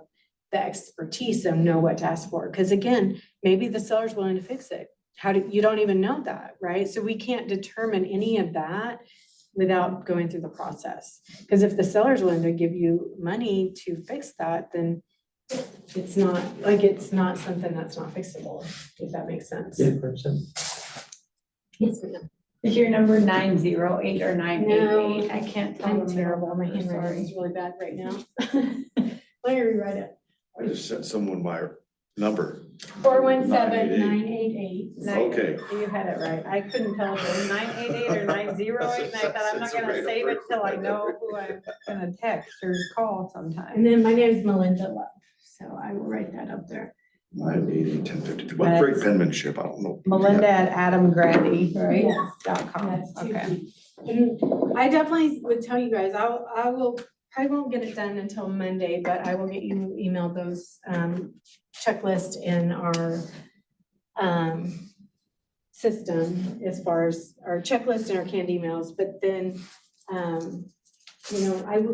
the expertise and know what to ask for, because again, maybe the seller's willing to fix it. You don't even know that, right? So we can't determine any of that without going through the process. Because if the seller's willing to give you money to fix that, then it's not something that's not fixable, if that makes sense. 100%. Yes, ma'am. Is your number 908 or 988? I can't tell. I'm the terrible. My middle number, handwriting is sorry. really bad right now. Let me rewrite it. I just sent someone my number. 417-988. Okay. You had it right. I couldn't tell if it was 988 or 908, and I thought I'm not gonna save it till I know who I'm gonna text or call And sometime. then my name is Melinda Love, so I will write that up there. 988-1052. What great penmanship, I don't know. Melinda@AdamGrady, right? Yes. .com. That's two Okay. Ps. And I definitely would tell you guys, I won't get it done until Monday, but I will get you emailed those checklist in our system as far as our checklist and our canned emails, but then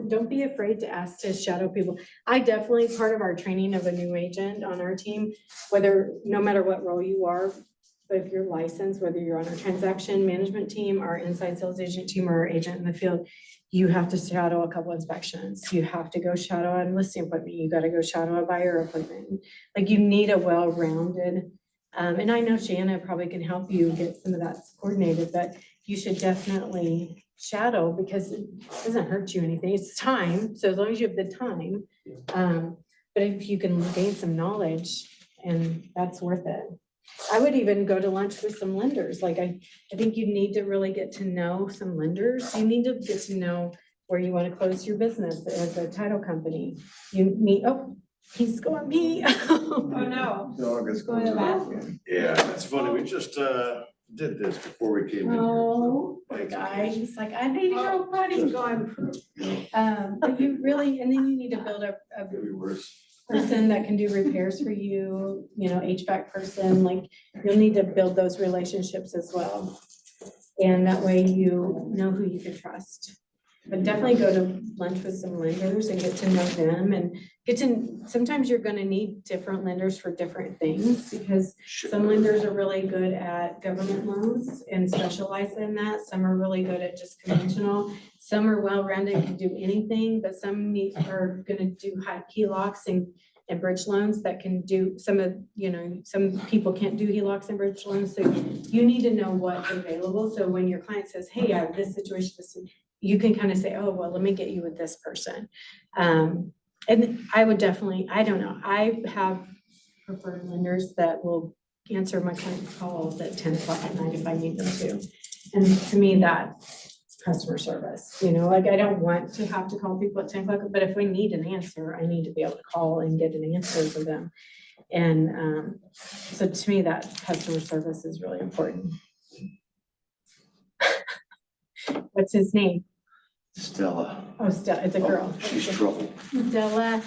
don't be afraid to ask to shadow people. I definitely, part of our training of a new agent on our team, no matter what role you are, but if you're licensed, whether you're on our transaction management team, our inside sales agent team, or our agent in the field, you have to shadow a couple inspections. You have to go shadow a listing appointment. You got to go shadow a buyer appointment. Like, you need a well-rounded, and I know Shanna probably can help you get some of that coordinated, but you should definitely shadow, because it doesn't hurt you anything. It's time. So as long as you have the time, but if you can gain some knowledge, and that's worth it. I would even go to lunch with some lenders. Like, I think you need to really get to know some lenders. You need to get to know where you want to close your business as a title company. He's going pee. Oh, no. Dog is Go to the bathroom. Yeah, that's funny. We just did this before we came in here. Oh, poor guy. He's like, I need to go potty. But you really, and then you need to build a Could be worse. person that can do repairs for you, HVAC person, like, you'll need to build those relationships as well. And that way you know who you can trust. But definitely go to lunch with some lenders and get to know them, and sometimes you're gonna need different lenders for different things, because some lenders are really good at government loans and specialize in that. Some are really good at just conventional. Some are well-rounded, can do anything, but some are gonna do high HELOCs and bridge loans that can do some people can't do HELOCs and bridge loans. So you need to know what's available. So when your client says, hey, I have this situation, you can kind of say, oh, well, let me get you with this person. And I would definitely, I don't know, I have preferred lenders that will answer my client's calls at 10 o'clock at night if I need them to. And to me, that's customer service, like, I don't want to have to call people at 10 o'clock, but if we need an answer, I need to be able to call and get an answer for them. And so to me, that customer service is really important. What's his name? Stella. Oh, Stella, it's a girl. She's trouble. Stella,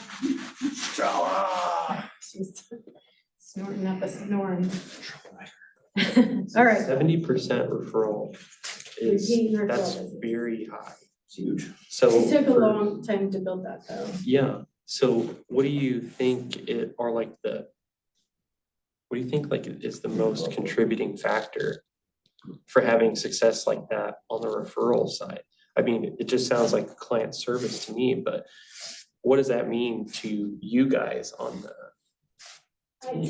Stella. she's snorting up a snoring. All right. 70% referral is, Repeat referral that's business. very high. It's huge. So. It took a for- long time to build that, though. Yeah, so what do you think are like the what do you think like is the most contributing factor for having success like that on the referral side? I mean, it just sounds like client service to me, but what does that mean to you guys on the?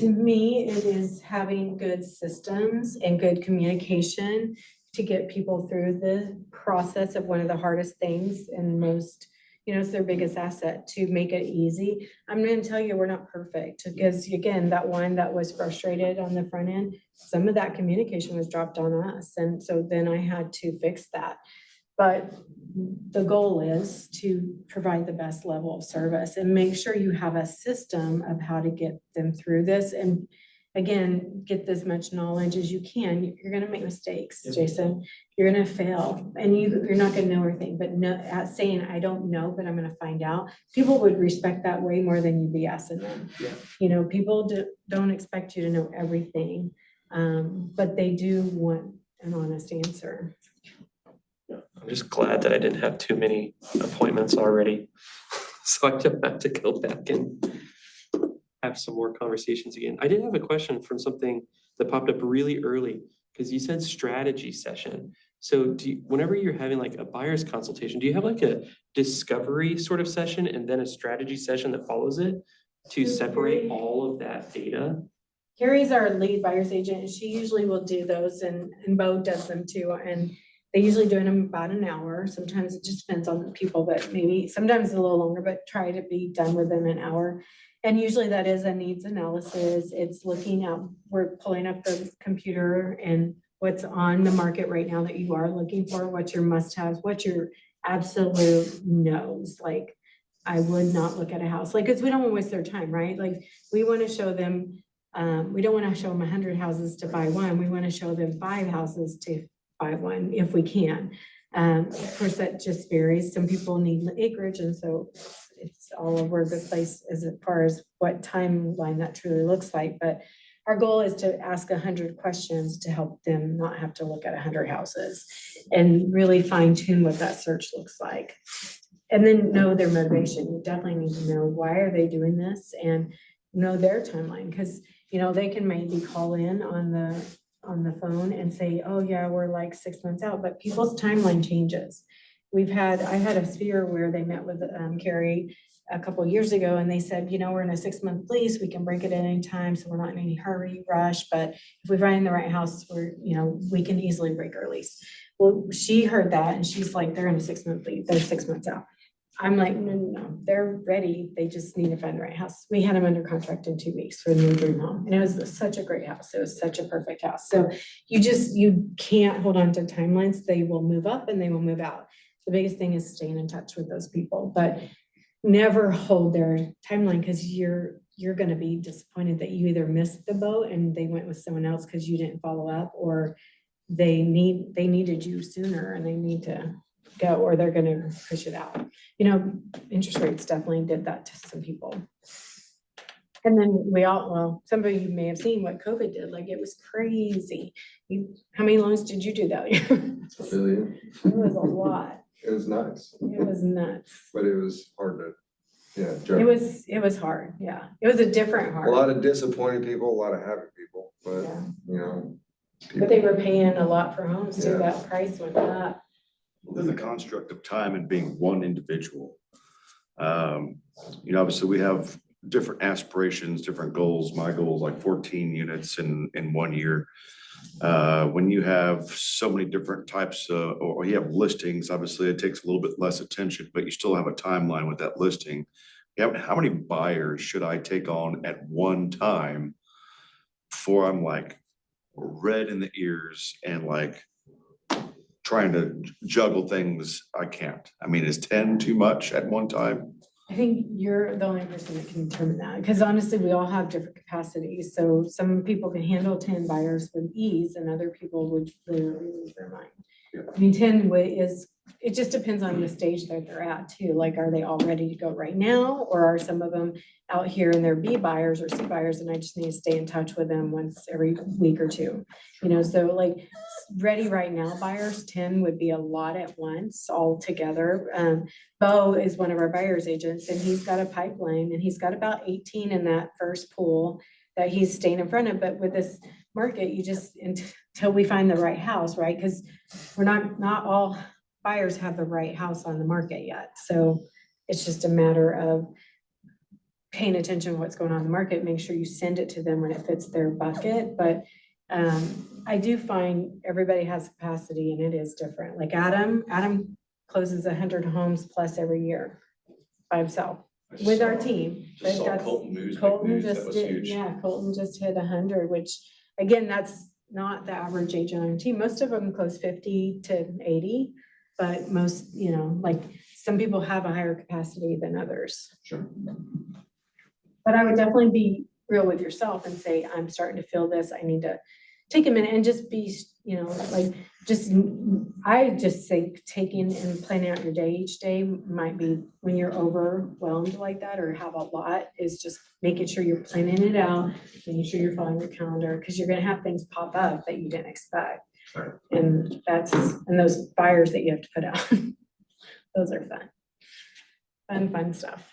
To me, it is having good systems and good communication to get people through the process of one of the hardest things and most, it's their biggest asset to make it easy. I'm gonna tell you, we're not perfect because again, that one that was frustrated on the front end, some of that communication was dropped on us. And so then I had to fix that. But the goal is to provide the best level of service and make sure you have a system of how to get them through this. And again, get as much knowledge as you can. You're gonna make mistakes, Jason. You're gonna fail and you're not gonna know everything, but saying, I don't know, but I'm gonna find out. People would respect that way more than you BSing them. Yeah. People don't expect you to know everything, but they do want an honest answer. I'm just glad that I didn't have too many appointments already. So I don't have to go back and have some more conversations again. I did have a question from something that popped up really early, because you said strategy session. So whenever you're having like a buyer's consultation, do you have like a discovery sort of session and then a strategy session that follows it to separate all of that data? Carrie's our lead buyer's agent, and she usually will do those, and Bo does them too, and they usually do them about an hour. Sometimes it just depends on the people, but maybe sometimes a little longer, but try to be done within an hour. And usually that is a needs analysis. It's looking at, we're pulling up the computer and what's on the market right now that you are looking for, what's your must-haves, what's your absolute no's. Like, I would not look at a house, like, because we don't want to waste their time, right? Like, we want to show them, we don't want to show them 100 houses to buy one. We want to show them 5 houses to buy one if we can. Of course, that just varies. Some people need acreage, and so it's all over the place as far as what timeline that truly looks like. But our goal is to ask 100 questions to help them not have to look at 100 houses and really fine tune what that search looks like. And then know their motivation. You definitely need to know, why are they doing this, and know their timeline, because they can maybe call in on the phone and say, oh yeah, we're like 6 months out, but people's timeline changes. I had a sphere where they met with Carrie a couple of years ago, and they said, we're in a 6-month lease, we can break it at any time, so we're not in any hurry, rush, but if we find the right house, we can easily break our lease. Well, she heard that and she's like, they're in a 6-month lease, they're 6 months out. I'm like, no, they're ready. They just need to find the right house. We had them under contract in 2 weeks for a new dream home. And it was such a great house. It was such a perfect house. So you can't hold on to timelines. They will move up and they will move out. The biggest thing is staying in touch with those people, but never hold their timeline, because you're going to be disappointed that you either missed the boat and they went with someone else because you didn't follow up, or they needed you sooner and they need to go, or they're going to push it out. Interest rates definitely did that to some people. And then some of you may have seen what COVID did. Like, it was crazy. How many loans did you do that year? $1 billion. It was a lot. It was nice, It was nuts. but it was hard to, It judge. was hard. Yeah. It was a different A hard. lot of disappointed people, a lot of happy people, but, Yeah. But they were paying a lot for homes too. Yeah. That price went up. Within the construct of time and being one individual. Obviously we have different aspirations, different goals. My goal is like 14 units in 1 year. When you have so many different types or you have listings, obviously it takes a little bit less attention, but you still have a timeline with that listing. How many buyers should I take on at one time before I'm like red in the ears and like trying to juggle things? I can't. I mean, is 10 too much at one time? I think you're the only person that can determine that, because honestly, we all have different capacities. So some people can handle 10 buyers with ease, and other people would literally lose their mind. Yeah. I mean, 10 it just depends on the stage that they're at too. Like, are they all ready to go right now? Or are some of them out here and they're B buyers or C buyers, and I just need to stay in touch with them once every week or two? So like, ready right now buyers, 10 would be a lot at once all together. Bo is one of our buyers agents, and he's got a pipeline, and he's got about 18 in that first pool that he's staying in front of, but with this market, you just, until we find the right house, right? Because we're not all buyers have the right house on the market yet. So it's just a matter of paying attention to what's going on in the market, make sure you send it to them when it fits their bucket. But I do find everybody has capacity and it is different. Like Adam closes 100 homes plus every year by himself with our team. Just saw That's- Colton News, big Colton news, that just was did, huge. yeah, Colton just hit 100, which again, that's not the average agent on your team. Most of them close 50 to 80, but most, like some people have a higher capacity than others. Sure. But I would definitely be real with yourself and say, I'm starting to feel this. I need to take a minute and just be, I just say taking and planning out your day each day might be when you're overwhelmed like that or have a lot, is just making sure you're planning it out, making sure you're following your calendar, because you're gonna have things pop up that you didn't expect. Sure. And those fires that you have to put out, those are fun stuff.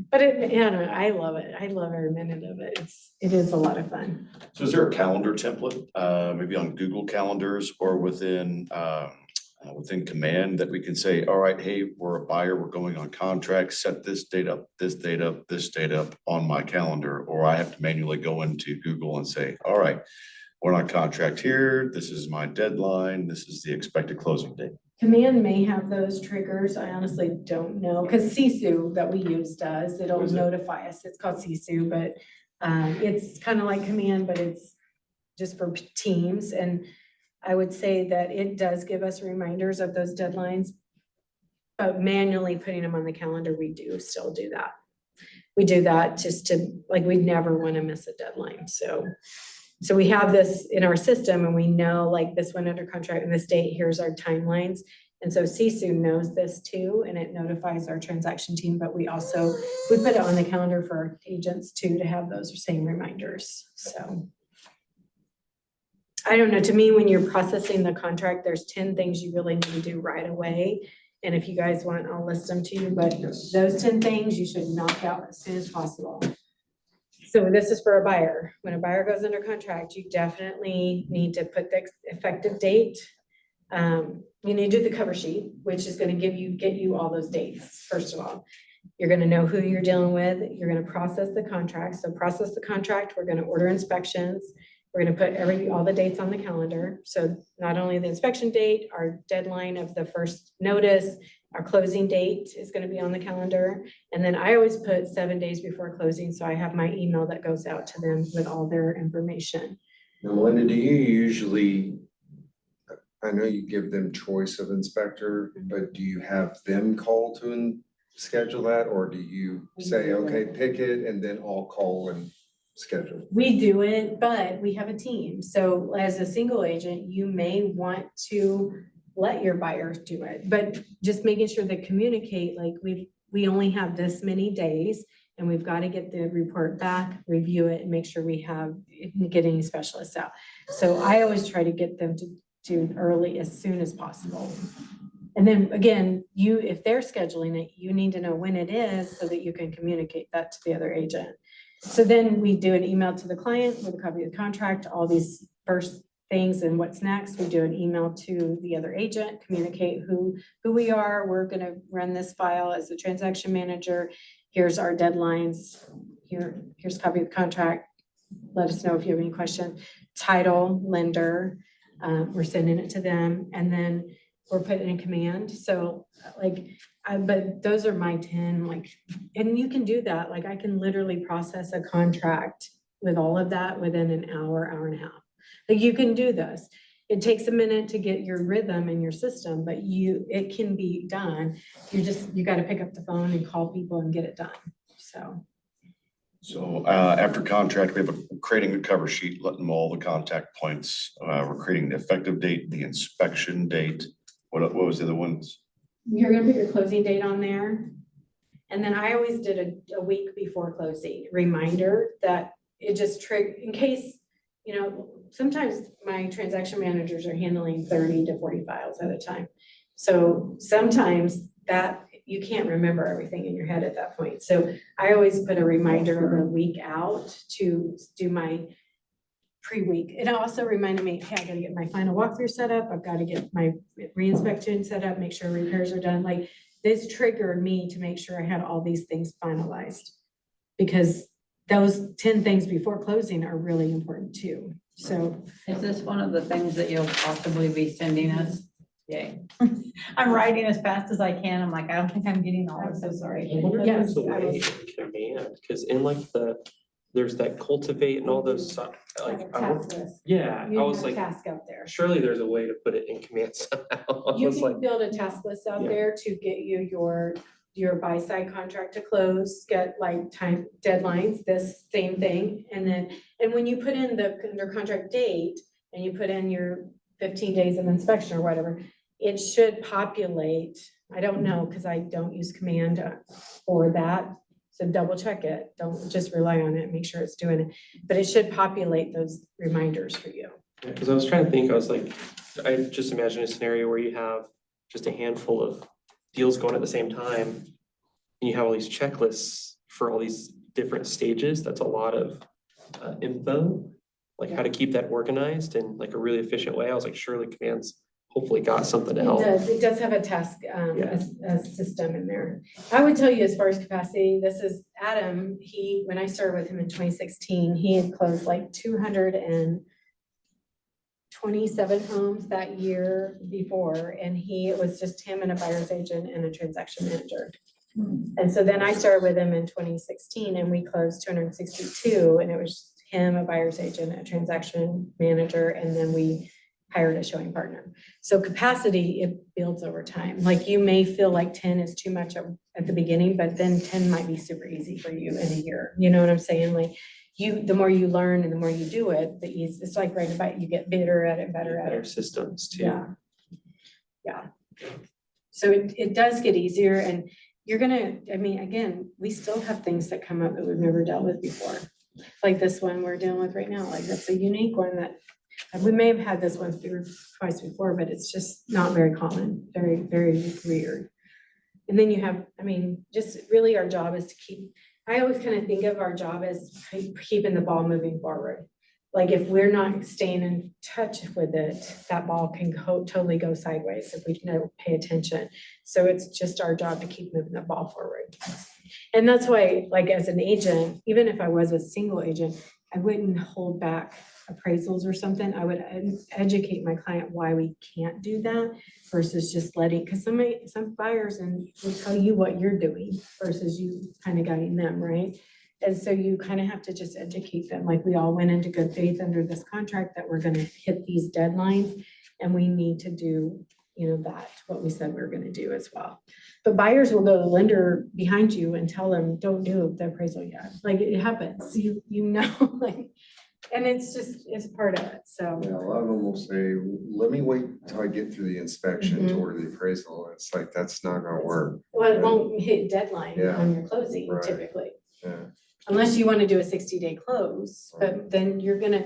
But I love it. I love every minute of it. It is a lot of fun. So is there a calendar template, maybe on Google Calendars or within Command that we can say, all right, hey, we're a buyer, we're going on contract, set this date up, this date up, this date up on my calendar, or I have to manually go into Google and say, all right, we're on contract here, this is my deadline, this is the expected closing date. Command may have those triggers. I honestly don't know, because Sisu that we use does, it'll What is it? notify us. It's called Sisu, but it's kind of like Command, but it's just for teams. And I would say that it does give us reminders of those deadlines, but manually putting them on the calendar, we do still do that. We do that just to, like, we never want to miss a deadline. So we have this in our system and we know like this went under contract and this date, here's our timelines. And so Sisu knows this too, and it notifies our transaction team, but we put it on the calendar for our agents too, to have those same reminders, so. I don't know, to me, when you're processing the contract, there's 10 things you really need to do right away. And if you guys want, I'll list them to you, but Yes. those 10 things you should knock out as soon as possible. So this is for a buyer. When a buyer goes under contract, you definitely need to put the effective date. You need to do the cover sheet, which is gonna get you all those dates, first of all. You're gonna know who you're dealing with. You're gonna process the contract. So process the contract, we're gonna order inspections. We're gonna put all the dates on the calendar. So not only the inspection date, our deadline of the first notice, our closing date is gonna be on the calendar. And then I always put 7 days before closing, so I have my email that goes out to them with all their information. Now, Melinda, do you usually, I know you give them choice of inspector, but do you have them call to schedule that? Or do you say, okay, pick it and then I'll call and schedule? We do it, but we have a team. So as a single agent, you may want to let your buyers do it, but just making sure they communicate, like we only have this many days and we've got to get the report back, review it, and make sure we get any specialists out. So I always try to get them to do early as soon as possible. And then again, if they're scheduling it, you need to know when it is so that you can communicate that to the other agent. So then we do an email to the client with a copy of the contract, all these first things and what's next. We do an email to the other agent, communicate who we are. We're gonna run this file as a transaction manager. Here's our deadlines. Here's a copy of the contract. Let us know if you have any questions. Title, lender, we're sending it to them, and then we're putting in Command. So but those are my 10, and you can do that. Like I can literally process a contract with all of that within an hour, hour and a half. Like you can do this. It takes a minute to get your rhythm in your system, but it can be done. You got to pick up the phone and call people and get it done. So after contract, we have creating a cover sheet, letting them all the contact points. We're creating the effective date, the inspection date. What was the other ones? You're gonna put your closing date on there. And then I always did a week before closing reminder that it just in case, sometimes my transaction managers are handling 30 to 40 files at a time. So sometimes that you can't remember everything in your head at that point. So I always put a reminder a week out to do my pre-week. It also reminded me, hey, I gotta get my final walkthrough set up. I've got to get my re-inspection set up, make sure repairs are done. Like this triggered me to make sure I had all these things finalized. Because those 10 things before closing are really important too. So Is this one of the things that you'll possibly be sending us? Yay. I'm writing as fast as I can. I'm like, I don't think I'm getting all I'm of so this. sorry. I wonder if Yes, there's a I way was- in command, because in like there's that cultivate and all those stuff, like, Like a I task don't- list. yeah, You I was have a like, task out there. surely there's a way to put it in command somehow. I You was like, can build a task list out Yeah. there to get you your buy-side contract to close, get like time deadlines, this same thing. And when you put in the under contract date and you put in your 15 days of inspection or whatever, it should populate. I don't know, because I don't use command for that. So double check it. Don't just rely on it. Make sure it's doing it. But it should populate those reminders for you. because I was trying to think, I was like, I just imagine a scenario where you have just a handful of deals going at the same time. And you have all these checklists for all these different stages. That's a lot of info. Like how to keep that organized in like a really efficient way. I was like, surely command's hopefully got something to help. It does have a task, a system in there. I would tell you as far as capacity, this is Adam, when I started with him in 2016, he had closed like 227 homes that year before, and it was just him and a buyer's agent and a transaction manager. And so then I started with him in 2016 and we closed 262, and it was him, a buyer's agent, a transaction manager, and then we hired a showing partner. So capacity, it builds over time. Like you may feel like 10 is too much at the beginning, but then 10 might be super easy for you in a year. You know what I'm saying? Like the more you learn and the more you do it, the easier. It's like riding a bike, you get better at it, better at Better it. systems too. Yeah. Yeah. So it does get easier, and you're gonna, I mean, again, we still have things that come up that we've never dealt with before. Like this one we're dealing with right now, like that's a unique one that we may have had this one through twice before, but it's just not very common, very, very weird. And then you have, I mean, just really our job is to I always kind of think of our job as keeping the ball moving forward. Like if we're not staying in touch with it, that ball can totally go sideways if we don't pay attention. So it's just our job to keep moving the ball forward. And that's why, like as an agent, even if I was a single agent, I wouldn't hold back appraisals or something. I would educate my client why we can't do that versus just letting, because some buyers will tell you what you're doing versus you kind of guiding them, right? And so you kind of have to just educate them, like we all went into good faith under this contract that we're gonna hit these deadlines and we need to do, that, what we said we were gonna do as well. But buyers will go to the lender behind you and tell them, don't do the appraisal yet. Like it happens, like, and it's part of it, so. Yeah, a lot of them will say, let me wait till I get through the inspection to Mhm. order the appraisal. It's like, that's not gonna work. Well, it won't hit deadline Yeah. on your closing Right. typically. Yeah. Unless you want to do a 60-day close, but then you're gonna,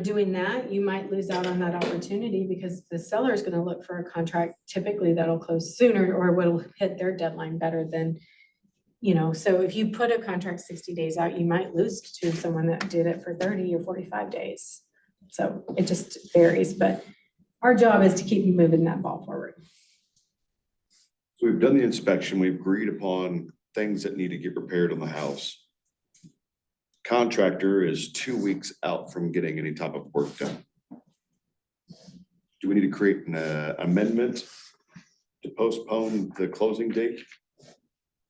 doing that, you might lose out on that opportunity because the seller is gonna look for a contract typically that'll close sooner or will hit their deadline better than, so if you put a contract 60 days out, you might lose to someone that did it for 30 or 45 days. So it just varies, but our job is to keep moving that ball forward. So we've done the inspection, we've agreed upon things that need to get repaired on the house. Contractor is 2 weeks out from getting any type of work done. Do we need to create an amendment to postpone the closing date?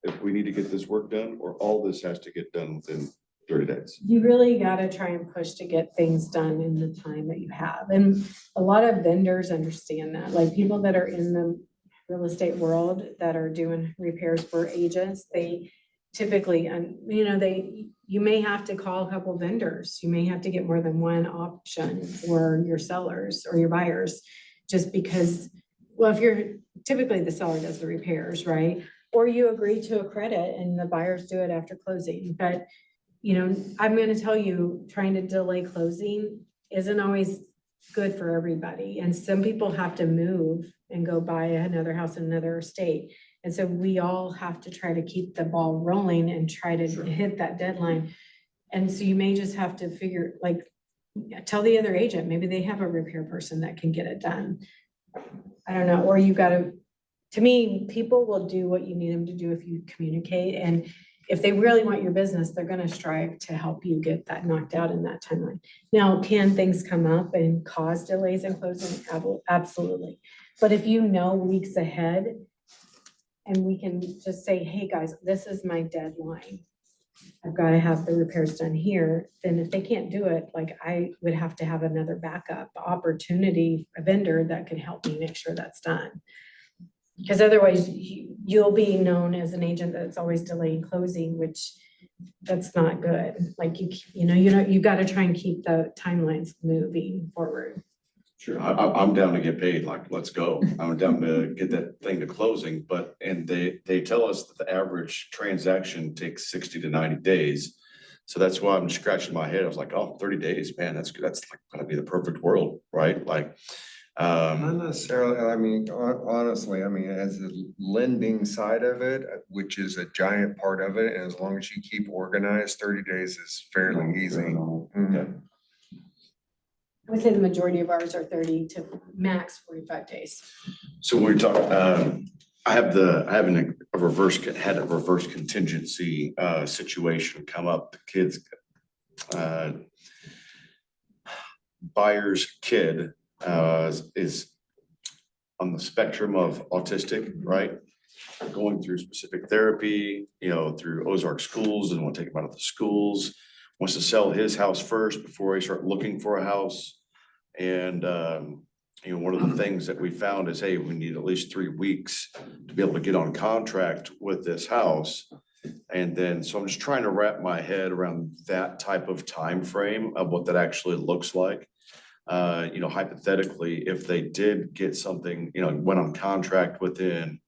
If we need to get this work done, or all this has to get done within 30 days? You really gotta try and push to get things done in the time that you have. And a lot of vendors understand that, like people that are in the real estate world that are doing repairs for agents, they typically, you may have to call a couple vendors. You may have to get more than one option for your sellers or your buyers, just because, well, if you're, typically the seller does the repairs, right? Or you agree to a credit and the buyers do it after closing. But, I'm gonna tell you, trying to delay closing isn't always good for everybody. And some people have to move and go buy another house in another state. And so we all have to try to keep the ball rolling and try to Sure. hit that deadline. And so you may just have to figure, like, tell the other agent, maybe they have a repair person that can get it done. I don't know, or you gotta, to me, people will do what you need them to do if you communicate. And if they really want your business, they're gonna strive to help you get that knocked out in that timeline. Now, can things come up and cause delays in closing? Absolutely. But if you know weeks ahead, and we can just say, hey, guys, this is my deadline. I've got to have the repairs done here. Then if they can't do it, like I would have to have another backup opportunity, a vendor that could help me make sure that's done. Because otherwise you'll be known as an agent that's always delaying closing, which that's not good. Like you got to try and keep the timelines moving forward. Sure, I'm down to get paid, like, let's go. I'm down to get that thing to closing, and they tell us that the average transaction takes 60 to 90 days. So that's why I'm scratching my head. I was like, oh, 30 days, man, that's like gonna be the perfect world, right? Like, Not necessarily, I mean, honestly, I mean, as the lending side of it, which is a giant part of it, and as long as you keep organized, 30 days is fairly easy. Mhm. I would say the majority of ours are 30 to max 45 days. so when we talk, I have a reverse contingency situation come up. The kids, buyer's kid is on the spectrum of autistic, right? Going through specific therapy, through Ozark schools, and want to take him out of the schools. Wants to sell his house first before he start looking for a house. And, one of the things that we found is, hey, we need at least 3 weeks to be able to get on contract with this house. And then, so I'm just trying to wrap my head around that type of time frame of what that actually looks like. Hypothetically, if they did get something, went on contract within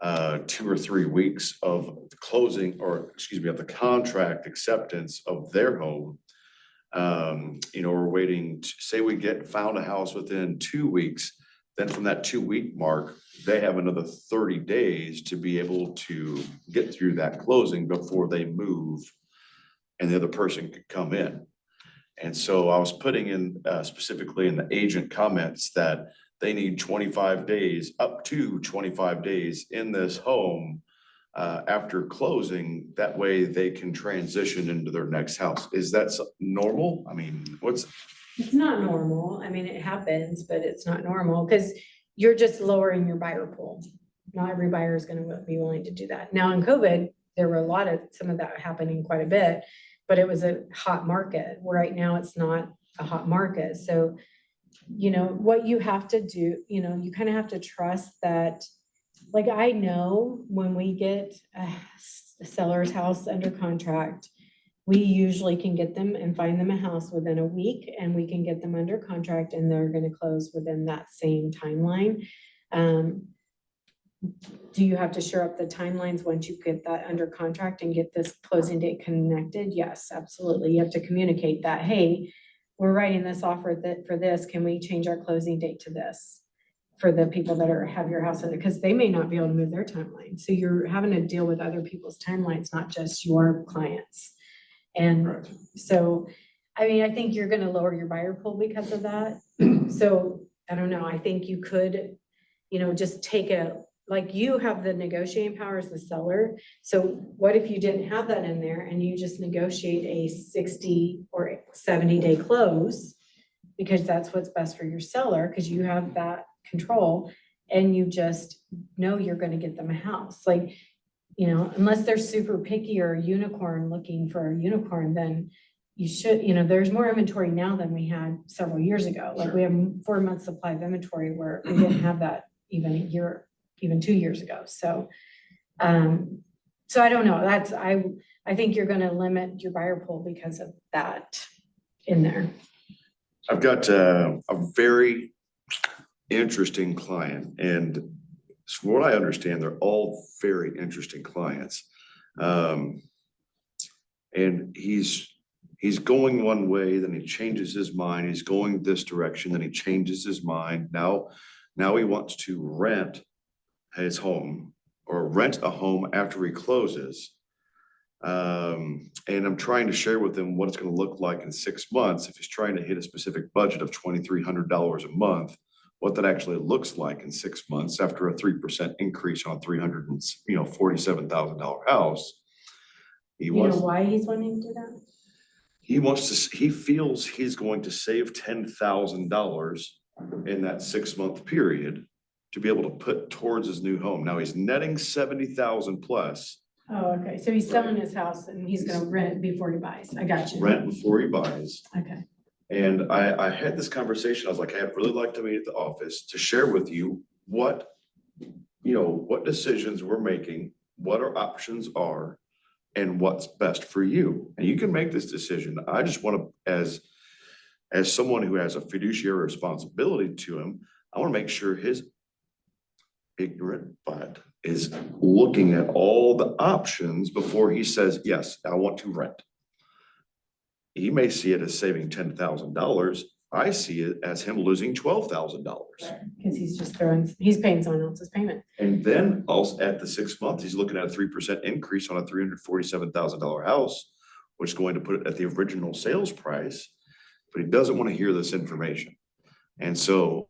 2 or 3 weeks of the closing, or excuse me, of the contract acceptance of their home. We're waiting to say we found a house within 2 weeks, then from that 2-week mark, they have another 30 days to be able to get through that closing before they move and the other person could come in. And so I was putting in specifically in the agent comments that they need 25 days, up to 25 days in this home after closing. That way they can transition into their next house. Is that normal? I mean, It's not normal. I mean, it happens, but it's not normal because you're just lowering your buyer pool. Not every buyer is going to be willing to do that. Now in COVID, there were some of that happening quite a bit, but it was a hot market. Right now it's not a hot market. So, what you have to do, you kind of have to trust that. Like, I know when we get a seller's house under contract, we usually can get them and find them a house within a week, and we can get them under contract and they're going to close within that same timeline. Do you have to shore up the timelines once you get that under contract and get this closing date connected? Yes, absolutely. You have to communicate that, hey, we're writing this offer for this. Can we change our closing date to this? For the people that have your house in it, because they may not be able to move their timeline. So you're having to deal with other people's timelines, not just your clients. And so, I mean, I think you're going to lower your buyer pool because of that. So I don't know. I think you could, just take like you have the negotiating power as the seller. So what if you didn't have that in there and you just negotiate a 60 or 70 day close, because that's what's best for your seller, because you have that control, and you just know you're going to get them a house. Like, unless they're super picky or a unicorn looking for a unicorn, then you should, there's more inventory now than we had several years ago. Like, we have 4 months supply of inventory where we didn't have that even 2 years ago. So I don't know. I think you're going to limit your buyer pool because of that in there. I've got a very interesting client, and from what I understand, they're all very interesting clients. And he's going one way, then he changes his mind. He's going this direction, then he changes his mind. Now he wants to rent his home or rent a home after he closes. And I'm trying to share with him what it's gonna look like in 6 months if he's trying to hit a specific budget of $2,300 a month, what that actually looks like in 6 months after a 3% increase on a $347,000 house. He You know wants, why he's wanting to do that? he feels he's going to save $10,000 in that 6 month period to be able to put towards his new home. Now he's netting 70,000 plus Oh, okay, so he's selling his house and he's gonna rent it before he buys. I got you. rent before he buys. Okay. And I had this conversation, I was like, I'd really like to meet at the office to share with you what, what decisions we're making, what our options are, and what's best for you. And you can make this decision. I just want to, as someone who has a fiduciary responsibility to him, I want to make sure his ignorant butt is looking at all the options before he says, yes, I want to rent. He may see it as saving $10,000. I see it as him losing $12,000. Cause he's paying someone else's payment. And then also at the 6 months, he's looking at a 3% increase on a $347,000 house, which is going to put it at the original sales price, but he doesn't want to hear this information. And so